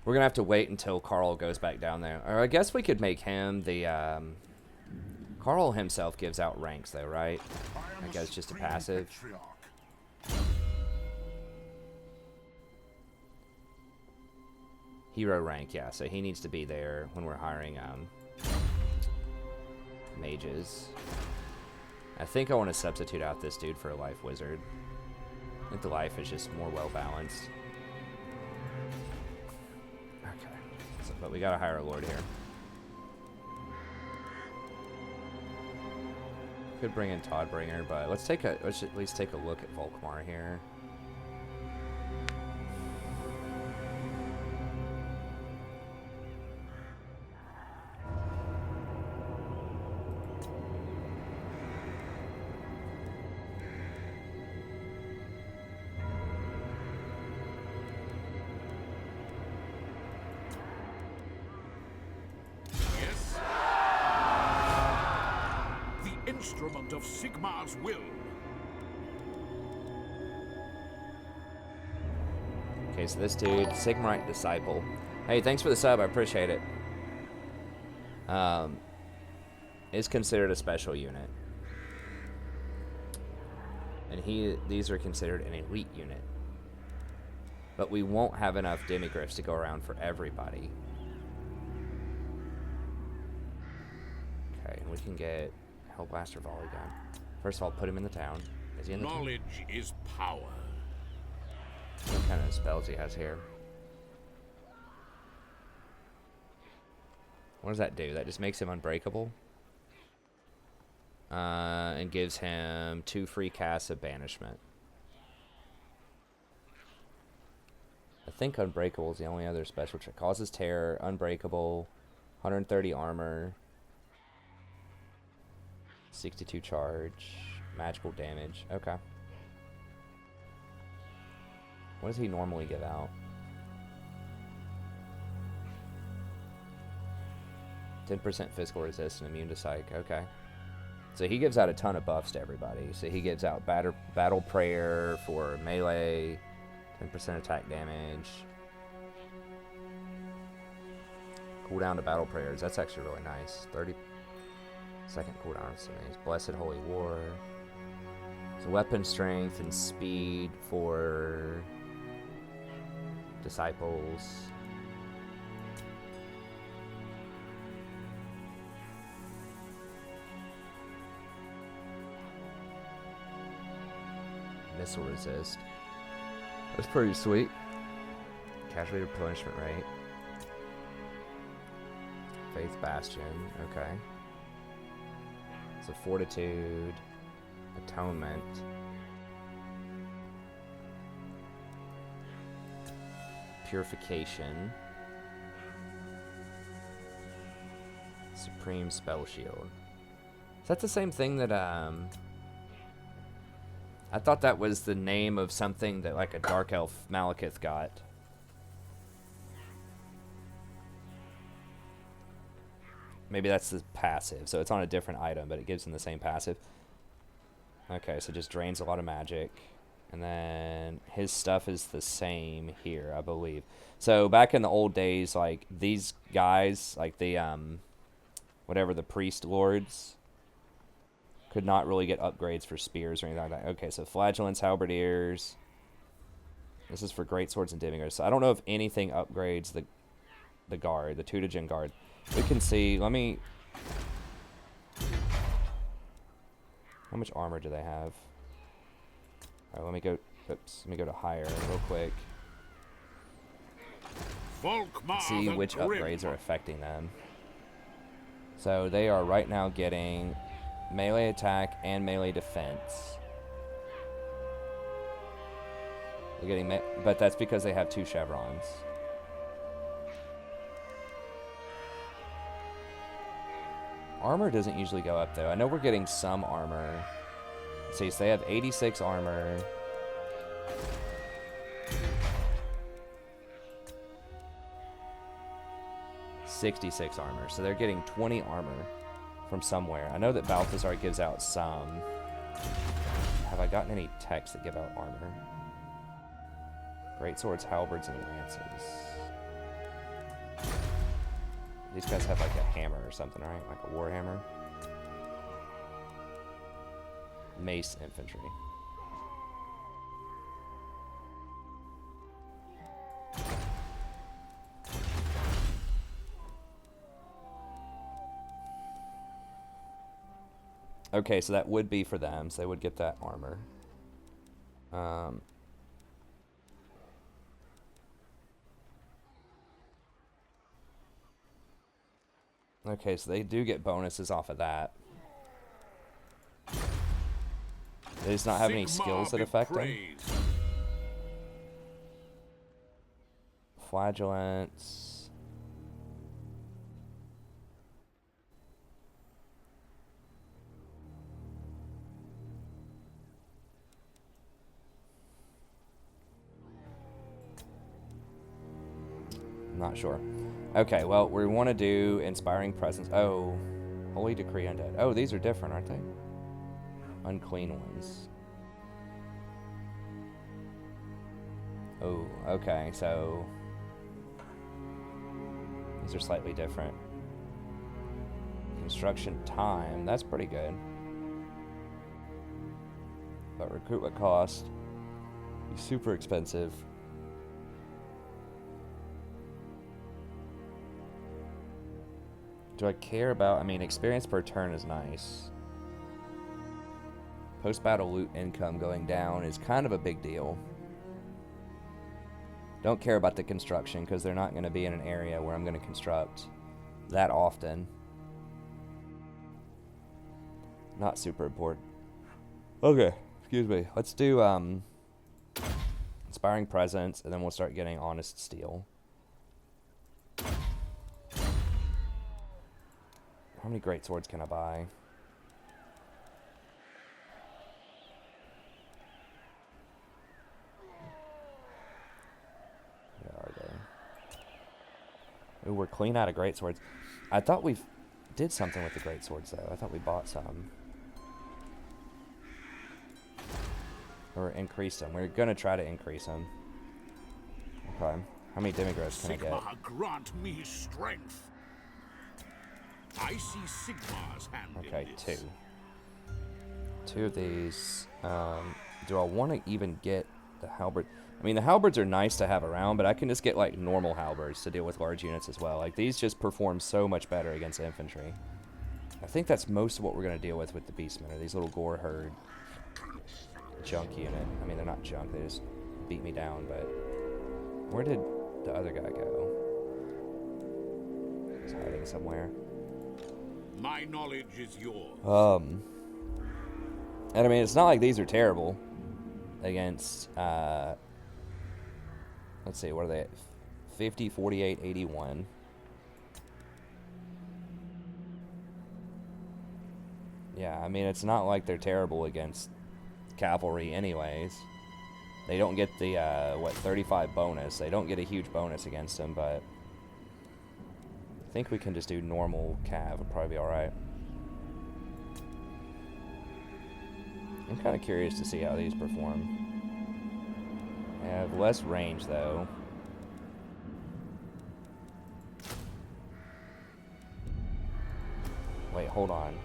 we're going to have to wait until Karl goes back down there. Or I guess we could make him the... Karl himself gives out ranks, though, right? I guess just a passive. Hero rank, yeah, so he needs to be there when we're hiring mages. I think I want to substitute out this dude for a life wizard. I think the life is just more well balanced. Okay, so, but we gotta hire a lord here. Could bring in Toddbringer, but let's at least take a look at Volkmar here. of Sigmar's will. Okay, so this dude, Sigmarite Disciple. Hey, thanks for the sub. I appreciate it. Is considered a special unit. And these are considered an elite unit. But we won't have enough demigriffs to go around for everybody. Okay, and we can get Hellblaster Volley Gun. First of all, put him in the town. Is he in the town? Knowledge is power. What kind of spells he has here? What does that do? That just makes him unbreakable? And gives him 2 free casts of Banishment. I think Unbreakable is the only other special trick. Causes Terror, Unbreakable, 130 armor, 62 charge, magical damage. Okay. What does he normally give out? 10% physical resist and immune to psych. Okay. So he gives out a ton of buffs to everybody. So he gives out Battle Prayer for melee, 10% attack damage. Cooldown to Battle Prayers. That's actually really nice. 30-second cooldown. So he's Blessed Holy War. So weapon strength and speed for disciples. Missile resist. That's pretty sweet. Casualty replenishment rate. Faith Bastion. Okay. So Fortitude. Atonement. Purification. Supreme Spell Shield. Is that the same thing that I thought that was the name of something that like a Dark Elf Malekith got. Maybe that's the passive, so it's on a different item, but it gives him the same passive. Okay, so just drains a lot of magic. And then his stuff is the same here, I believe. So back in the old days, like these guys, like the whatever the priest lords, could not really get upgrades for spears or anything like that. Okay, so flagellants, halberdiers. This is for great swords and demigriffs. So I don't know if anything upgrades the guard, the Tutagen guard. We can see. Let me. How much armor do they have? All right, let me go. Oops, let me go to higher real quick. See which upgrades are affecting them. So they are right now getting melee attack and melee defense. They're getting, but that's because they have 2 chevrons. Armor doesn't usually go up though. I know we're getting some armor. Let's see, so they have 86 armor. $66 armor. So they're getting 20 armor from somewhere. I know that Balthasar gives out some. Have I gotten any texts that give out armor? Great swords, halberds, and lances. These guys have like a hammer or something, right? Like a warhammer. Mace infantry. Okay, so that would be for them, so they would get that armor. Okay, so they do get bonuses off of that. They just not have any skills that affect them. Flagellants. I'm not sure. Okay, well, we want to do Inspiring Presence. Oh, Holy Decree Undead. Oh, these are different, aren't they? Unclean ones. Oh, okay, so these are slightly different. Construction time, that's pretty good. But recruitment cost is super expensive. Do I care about, I mean, experience per turn is nice. Post-battle loot income going down is kind of a big deal. Don't care about the construction because they're not going to be in an area where I'm going to construct that often. Not super important. Okay, excuse me. Let's do Inspiring Presence, and then we'll start getting Honest Steel. How many great swords can I buy? Where are they? Ooh, we're clean out of great swords. I thought we did something with the great swords, though. I thought we bought some. Or increased them. We're going to try to increase them. Okay. How many demigraphs can I get? Sigma, grant me strength. I see Sigma's hand Okay, in this. two of these. Do I want to even get the halberd? I mean, the halberds are nice to have around, but I can just get like normal halberds to deal with large units as well. Like these just perform so much better against infantry. I think that's most of what we're going to deal with the Beastmen, are these little gore herd junk unit. I mean, they're not junk, they just beat me down, but where did the other guy go? He's hiding somewhere. My knowledge is yours. And I mean, it's not like these are terrible against, let's see, what are they at? 50, 48, 81. Yeah, I mean, it's not like they're terrible against cavalry anyways. They don't get the, 35 bonus. They don't get a huge bonus against them, but I think we can just do normal cav. It'll probably be alright. I'm kind of curious to see how these perform. They have less range, though. Wait, hold on.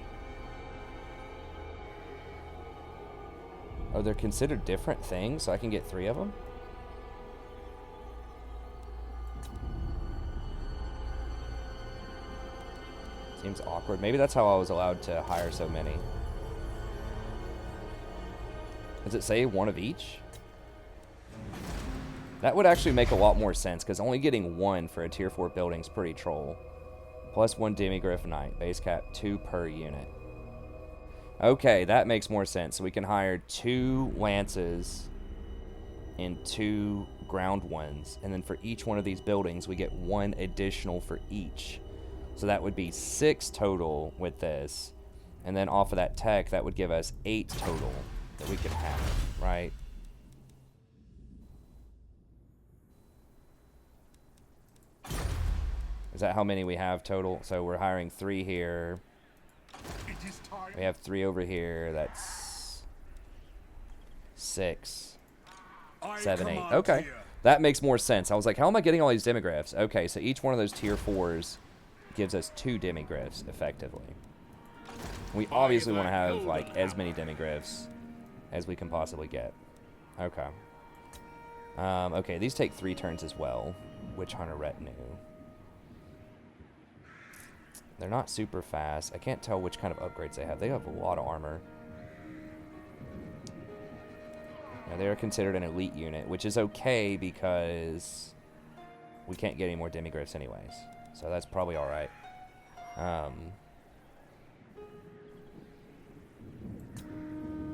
Oh, they're considered different things, so I can get 3 of them? Seems awkward. Maybe that's how I was allowed to hire so many. Does it say 1 of each? That would actually make a lot more sense, because only getting 1 for a tier 4 building is pretty troll. Plus 1 demigriff knight. Base cap 2 per unit. Okay, that makes more sense. So we can hire 2 lances and 2 ground ones. And then for each one of these buildings, we get 1 additional for each. So that would be 6 total with this. And then off of that tech, that would give us 8 total that we could have, right? Is that how many we have total? So we're hiring 3 here. We have 3 over here. That's 6, 7, 8. Okay. That makes more sense. I was like, how am I getting all these demigraphs? Okay, so each one of those tier 4s gives us 2 demigraphs, effectively. We obviously want to have, like, as many demigraphs as we can possibly get. Okay. Okay, these take 3 turns as well. Witch Hunter Retinue. They're not super fast. I can't tell which kind of upgrades they have. They have a lot of armor. Now, they are considered an elite unit, which is okay because we can't get any more demigriffs anyways. So that's probably alright. And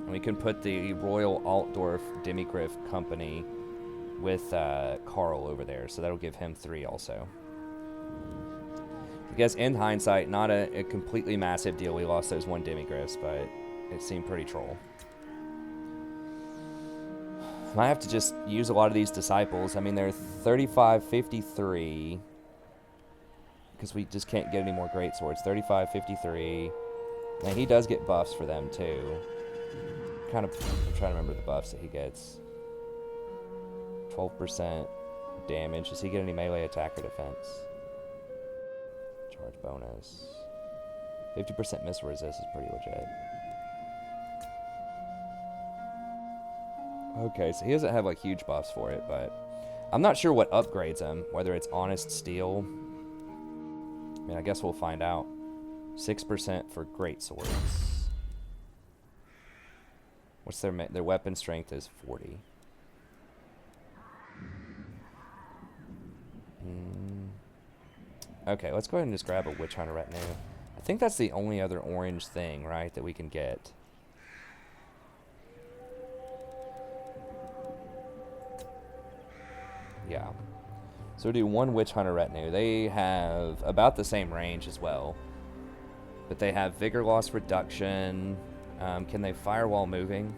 we can put the Royal Altdorf Demigriff Company with Karl over there. So that'll give him 3 also. I guess in hindsight, not a completely massive deal. We lost those 1 demigriffs, but it seemed pretty troll. I have to just use a lot of these disciples. I mean, they're 35, 53. Because we just can't get any more great swords. 35, 53. And he does get buffs for them, too. I'm trying to remember the buffs that he gets. 12% damage. Does he get any melee attack or defense? Charge bonus. 50% missile resist is pretty legit. Okay, so he doesn't have like huge buffs for it, but I'm not sure what upgrades him. Whether it's honest steel. I mean, I guess we'll find out. 6% for great swords. What's their weapon strength is 40. Okay, let's go ahead and just grab a Witch Hunter Retinue. I think that's the only other orange thing, right, that we can get. Yeah. So we'll do one Witch Hunter Retinue. They have about the same range as well. But they have Vigor Loss Reduction. Can they fire while moving?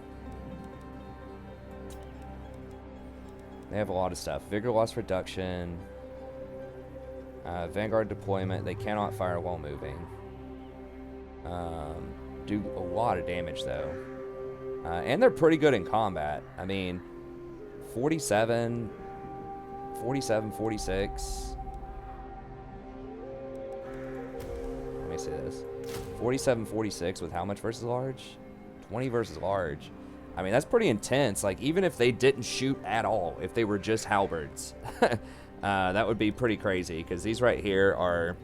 They have a lot of stuff. Vigor Loss Reduction. Vanguard Deployment. They cannot fire while moving. Do a lot of damage, though. And they're pretty good in combat. I mean, 47, 46. Let me see this. 47, 46 with how much versus large? 20 versus large. I mean, that's pretty intense. Like, even if they didn't shoot at all, if they were just halberds, that would be pretty crazy. Because these right here are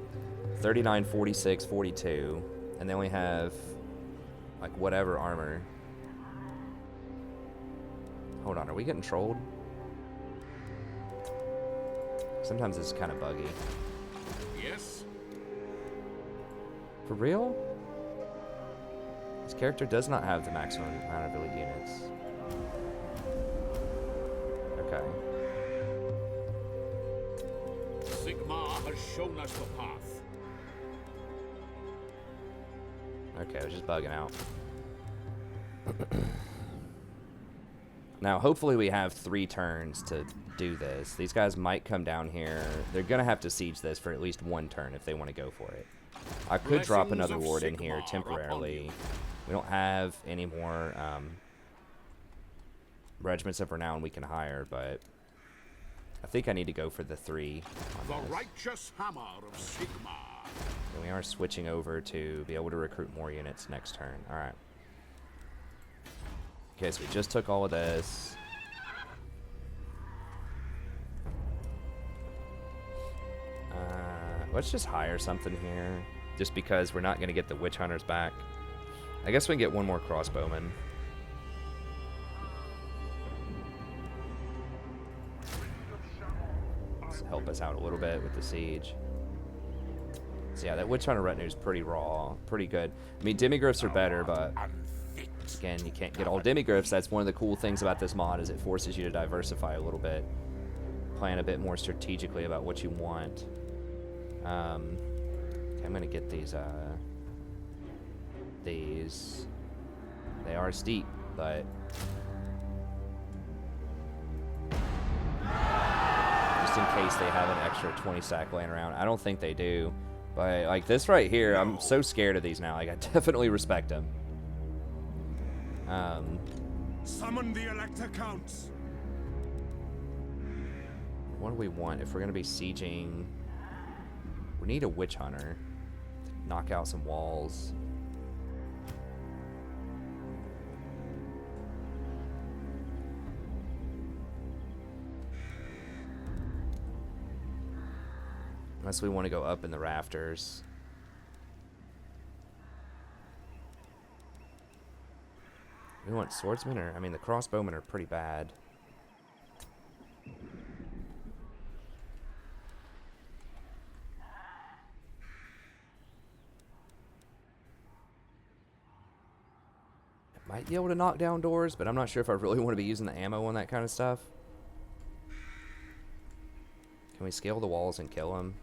39, 46, 42. And they only have, like, whatever armor. Hold on, are we getting trolled? Sometimes it's kind of buggy. Yes? For real? This character does not have the maximum amount of elite units. Okay. Sigmar has shown us the path. Okay, I was just bugging out. Now, hopefully we have 3 turns to do this. These guys might come down here. They're going to have to siege this for at least 1 turn if they want to go for it. I could drop another ward in here temporarily. We don't have any more regiments of renown we can hire, but I think I need to go for the 3 on The this. righteous hammer of Sigmar. And we are switching over to be able to recruit more units next turn. All right. Okay, so we just took all of this. Let's just hire something here, just because we're not going to get the Witch Hunters back. I guess we can get one more crossbowman. Let's help us out a little bit with the siege. So yeah, that Witch Hunter retinue is pretty raw, pretty good. I mean, demigriffs are better, but again, you can't get all demigriffs. That's one of the cool things about this mod, is it forces you to diversify a little bit, plan a bit more strategically about what you want. Okay, I'm gonna get these. They are steep, but just in case they have an extra 20 stack laying around. I don't think they do, but like this right here, I'm so scared of these now. Like, I definitely respect them. Summon the Elector Counts. What do we want if we're gonna be sieging? We need a Witch Hunter to knock out some walls. Unless we want to go up in the rafters. We want swordsmen, or I mean the crossbowmen are pretty bad. Might be able to knock down doors, but I'm not sure if I really want to be using the ammo on that kind of stuff. Can we scale the walls and kill him?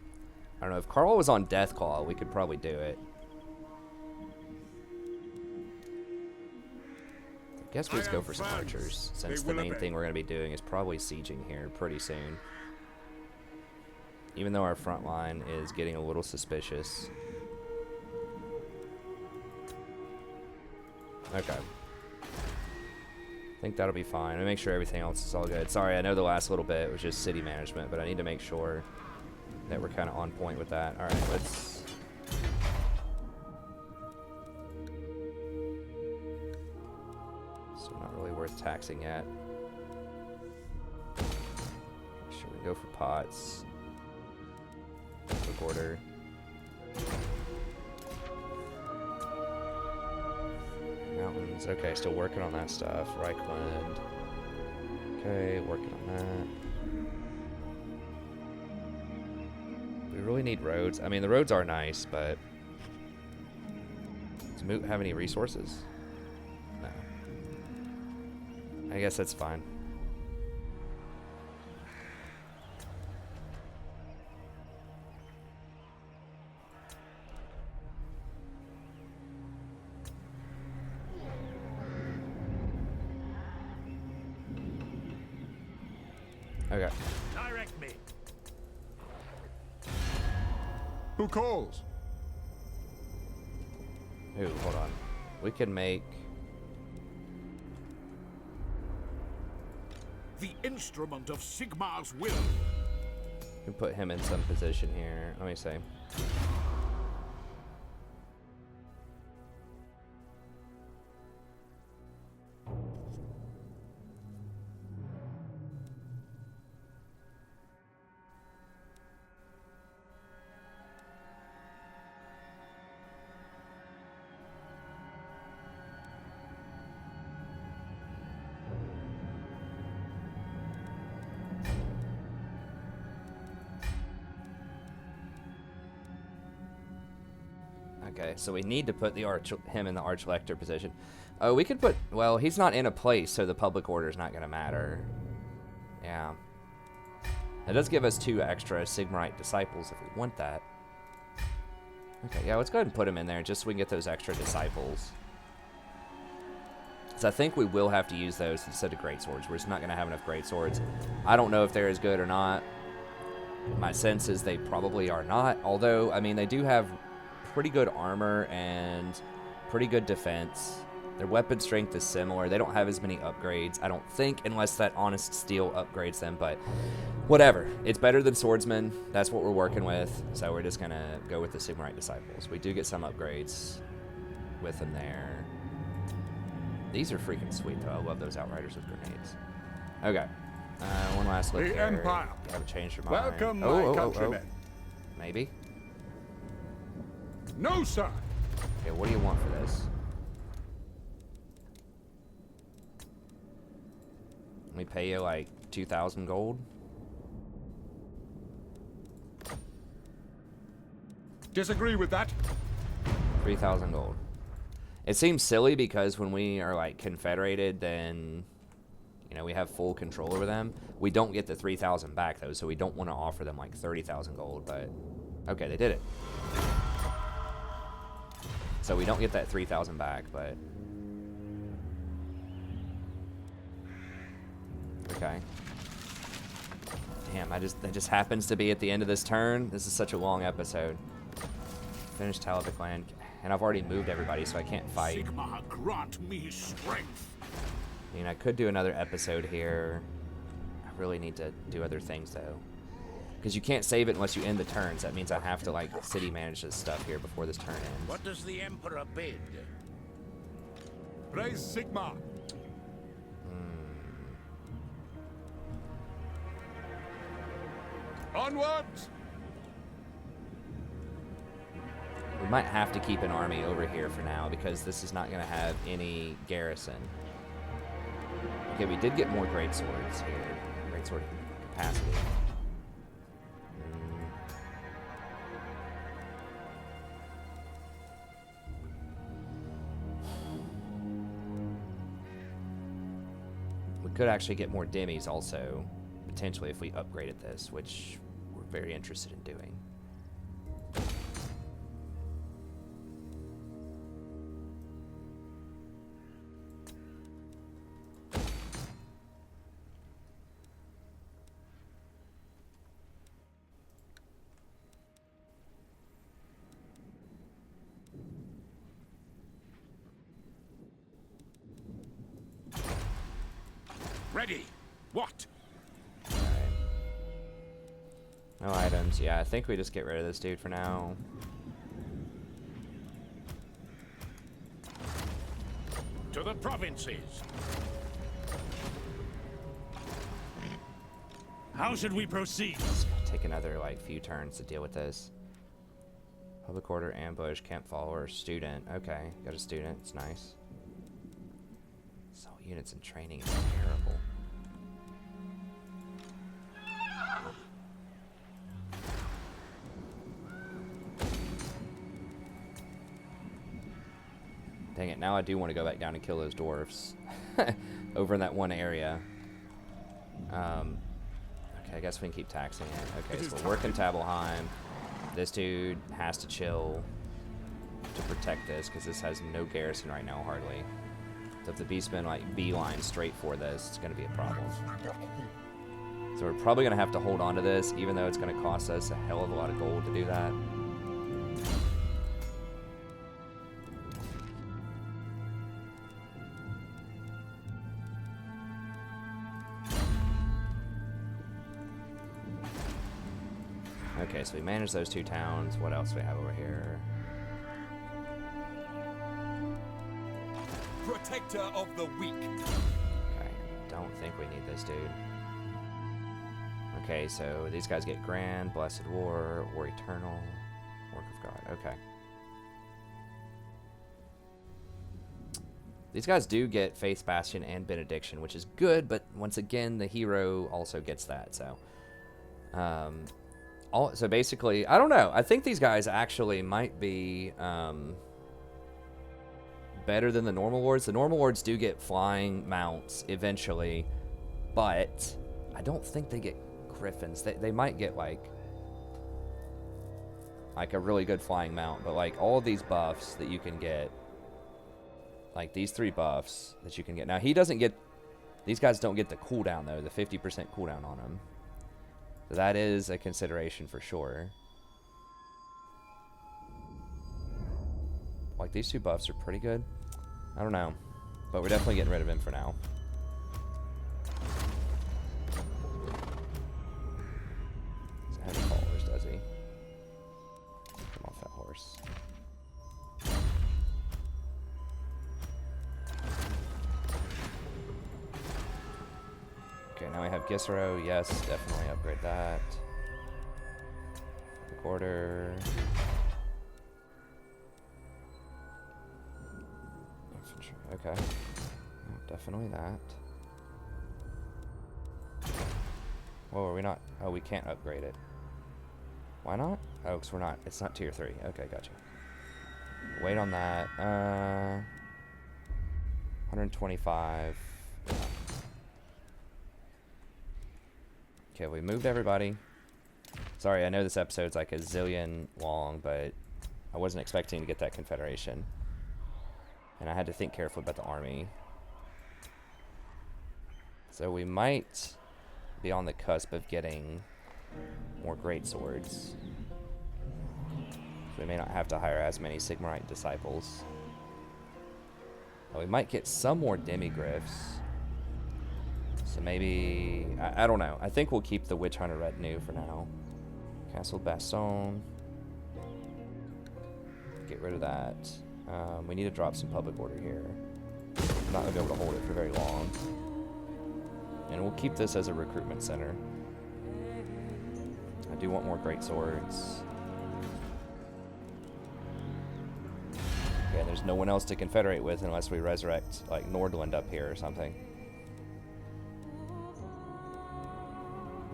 I don't know. If Karl was on Deathclaw, we could probably do it. I guess we just go for some archers, since the main thing we're going to be doing is probably sieging here pretty soon. Even though our front line is getting a little suspicious. Okay. think that'll be fine. I'll make sure everything else is all good. Sorry, I know the last little bit was just city management, but I need to make sure that we're kind of on point with that. All right, let's... So not really worth taxing yet. Make sure we go for pots. Quick order. Mountains. Okay, still working on that stuff. Reichland. Okay, working on that. We really need roads. I mean, the roads are nice, but does Moot have any resources? No. I guess that's fine. Okay. Direct me. Who calls? Ooh, hold on. We can make... The instrument of Sigmar's will. We can put him in some position here. Let me see. Okay, so we need to put the him in the Archlector position. Oh, we could put... Well, he's not in a place, so the public order is not going to matter. Yeah. That does give us 2 extra Sigmarite disciples if we want that. Okay, yeah, let's go ahead and put him in there just so we can get those extra disciples. So I think we will have to use those instead of greatswords. We're just not going to have enough greatswords. I don't know if they're as good or not. My sense is they probably are not. Although, I mean, they do have pretty good armor and pretty good defense. Their weapon strength is similar. They don't have as many upgrades, I don't think, unless that Honest Steel upgrades them, but whatever. It's better than Swordsman. That's what we're working with, so we're just going to go with the Sigmarite Disciples. We do get some upgrades with them there. These are freaking sweet, though. I love those Outriders with grenades. Okay. One last look The here. Empire. You haven't changed your mind. Welcome, my countrymen. Maybe? No, sir. Okay, what do you want for this? Let me pay you like 2,000 gold. Disagree with that. 3,000 gold. It seems silly because when we are like confederated, then you know we have full control over them. We don't get the 3,000 back though, so we don't want to offer them like 30,000 gold. But okay, they did it. So we don't get that 3,000 back, but okay. Damn, that just happens to be at the end of this turn. This is such a long episode. Finish Talabheim land, and I've already moved everybody, so I can't fight. Sigmar, grant me strength. I mean, I could do another episode here. I really need to do other things though, because you can't save it unless you end the turns. That means I have to like city manage this stuff here before this turn ends. What does the Emperor bid? Praise Sigmar. Onwards. We might have to keep an army over here for now because this is not going to have any garrison. Okay, we did get more greatswords here. Greatsword capacity. We could actually get more demis also, potentially if we upgraded this, which we're very interested in doing. What? No items. Yeah, I think we just get rid of this dude for now. To the provinces. How should we proceed? It's gonna take another like few turns to deal with this. Public order, ambush, camp follower, student. Okay, got a student. It's nice. So units and training is terrible. Dang it, now I do want to go back down and kill those dwarves over in that one area. Okay, I guess we can keep taxing it. Okay, so we're working Tabelheim. This dude has to chill to protect this because this has no garrison right now, hardly. So if the Beastmen like beeline straight for this, it's going to be a problem. So we're probably going to have to hold on to this, even though it's going to cost us a hell of a lot of gold to do that. Okay, so we manage those two towns. What else do we have over here? Protector of the weak. Okay, don't think we need this dude. Okay, so these guys get Grand, Blessed War, War Eternal, Work of God. Okay. These guys do get Faith Bastion and Benediction, which is good, but once again, the hero also gets that, so... so basically, I don't know. I think these guys actually might be better than the normal lords. The normal lords do get flying mounts eventually, but I don't think they get griffins. They might get like a really good flying mount, but like all of these buffs that you can get, like these 3 buffs that you can get. Now he doesn't get, these guys don't get the cooldown though, the 50% cooldown on them. So that is a consideration for sure. Like these 2 buffs are pretty good. I don't know, but we're definitely getting rid of him for now. So how many followers does he? Come off that horse. Okay, now we have Gisero. Yes, definitely upgrade that. Recorder. Infantry. Okay. Definitely that. Whoa, are we not? Oh, we can't upgrade it. Why not? Oh, because we're not. It's not tier 3. Okay, gotcha. Wait on that. 125. Okay, we moved everybody. Sorry, I know this episode's like a zillion long, but I wasn't expecting to get that Confederation. And I had to think carefully about the army. So we might be on the cusp of getting more great swords. We may not have to hire as many Sigmarite disciples. But we might get some more demigriffs. So maybe, I don't know. I think we'll keep the Witch Hunter retinue for now. Castle Bastion. Get rid of that. We need to drop some public order here. I'm not going to be able to hold it for very long. And we'll keep this as a recruitment center. I do want more great swords. Okay, and there's no one else to confederate with unless we resurrect like Nordland up here or something.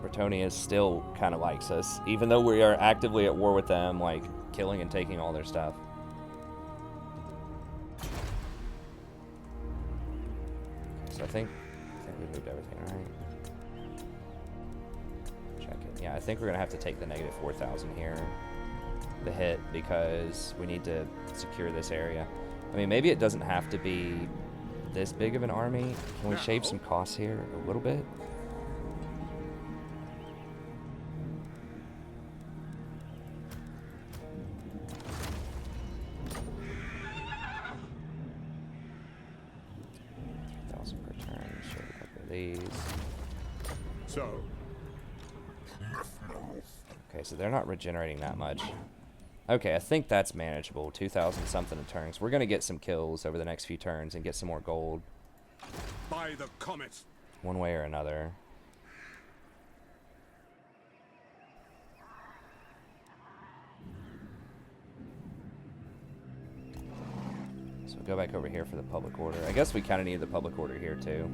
Bretonnia still kind of likes us, even though we are actively at war with them, like killing and taking all their stuff. So I think we moved everything, right? Check it. Yeah, I think we're gonna have to take the negative 4,000 here, the hit, because we need to secure this area. I mean, maybe it doesn't have to be this big of an army. Can we shave some costs here a little bit? These. So, Okay, so they're not regenerating that much. Okay, I think that's manageable. 2,000 something in turns. We're gonna get some kills over the next few turns and get some more gold. By the comet. One way or another. So we'll go back over here for the public order. I guess we kind of need the public order here too.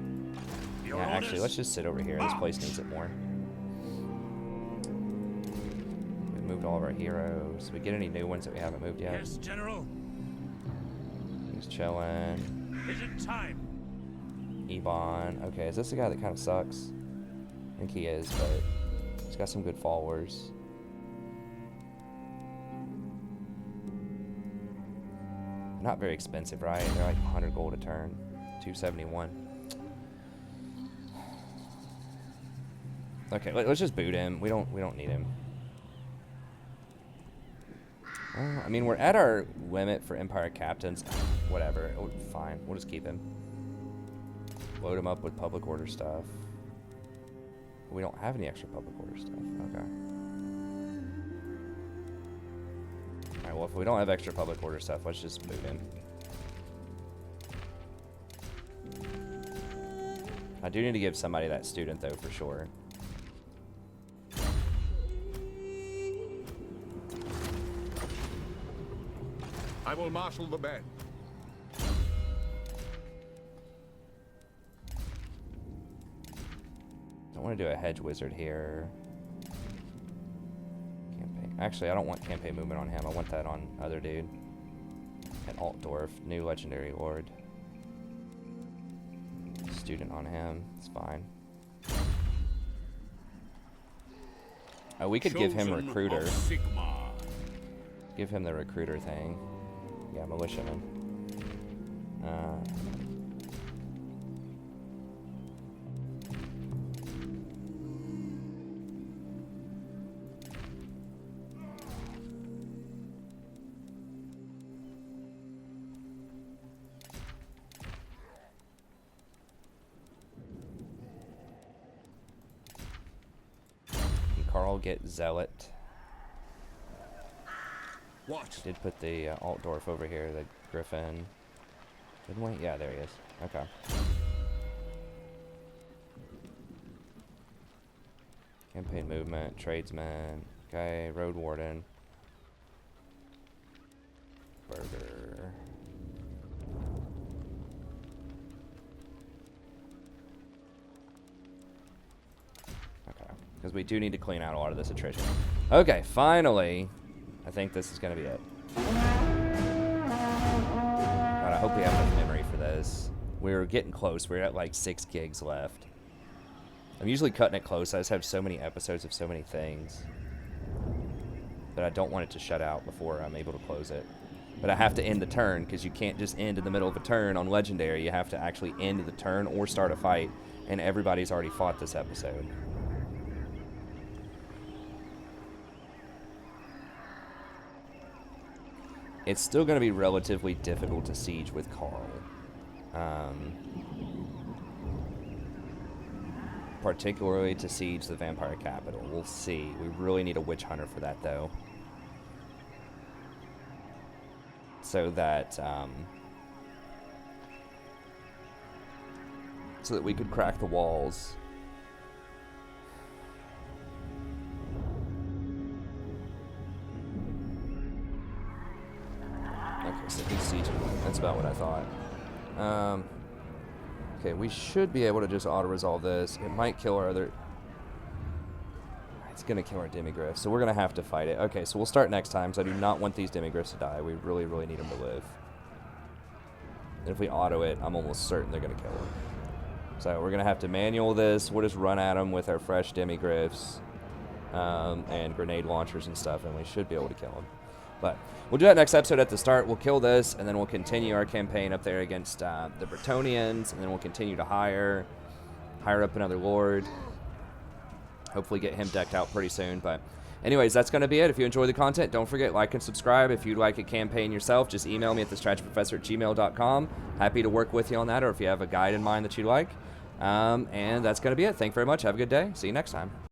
Yeah, actually, let's just sit over here. This place needs it more. We moved all of our heroes. Did we get any new ones that we haven't moved yet? Yes, General. He's chilling. Is it time? Ebon. Okay, is this the guy that kind of sucks? I think he is, but he's got some good followers. Not very expensive, right? They're like 100 gold a turn. 271. Okay, let's just boot him. We don't need him. I mean, we're at our limit for Empire captains. Whatever. Oh, fine. We'll just keep him. Load him up with public order stuff. We don't have any extra public order stuff. Okay. Alright, well, if we don't have extra public order stuff, let's just move him. I do need to give somebody that student, though, for sure. I will marshal the men. Don't want to do a hedge wizard here. Campaign. Actually, I don't want campaign movement on him. I want that on other dude. At Altdorf, new legendary lord. Student on him. It's fine. Oh, we could give him recruiter. Give him the recruiter thing. Yeah, militiaman. Karl get zealot. What? Did put the Altdorf over here, the Griffin. Didn't we? Yeah, there he is. Okay. Campaign movement, tradesman. Okay, road warden. Burger. Okay, because we do need to clean out a lot of this attrition. Okay, finally. I think this is going to be it. God, I hope we have enough memory for this. We're getting close. We're at like 6 gigs left. I'm usually cutting it close. I just have so many episodes of so many things that I don't want it to shut out before I'm able to close it. But I have to end the turn, because you can't just end in the middle of a turn on Legendary. You have to actually end the turn or start a fight, and everybody's already fought this episode. It's still going to be relatively difficult to siege with Karl. Particularly to siege the Vampire Capital. We'll see. We really need a Witch Hunter for that, though. So that we could crack the walls. Okay, so he's sieging. That's about what I thought. Okay, we should be able to just auto-resolve this. It might kill our other... It's going to kill our Demigryph, so we're going to have to fight it. Okay, so we'll start next time, because I do not want these Demigryphs to die. We really, really need them to live. And if we auto it, I'm almost certain they're going to kill them. So we're going to have to manual this. We'll just run at them with our fresh Demigryphs and grenade launchers and stuff, and we should be able to kill them. But we'll do that next episode at the start. We'll kill this, and then we'll continue our campaign up there against the Bretonnians, and then we'll continue to hire up another lord. Hopefully get him decked out pretty soon. But anyways, that's going to be it. If you enjoy the content, don't forget, like and subscribe. If you'd like a campaign yourself, just email me at thestrategyprofessor@gmail.com. Happy to work with you on that, or if you have a guide in mind that you'd like. And that's going to be it. Thank you very much. Have a good day. See you next time.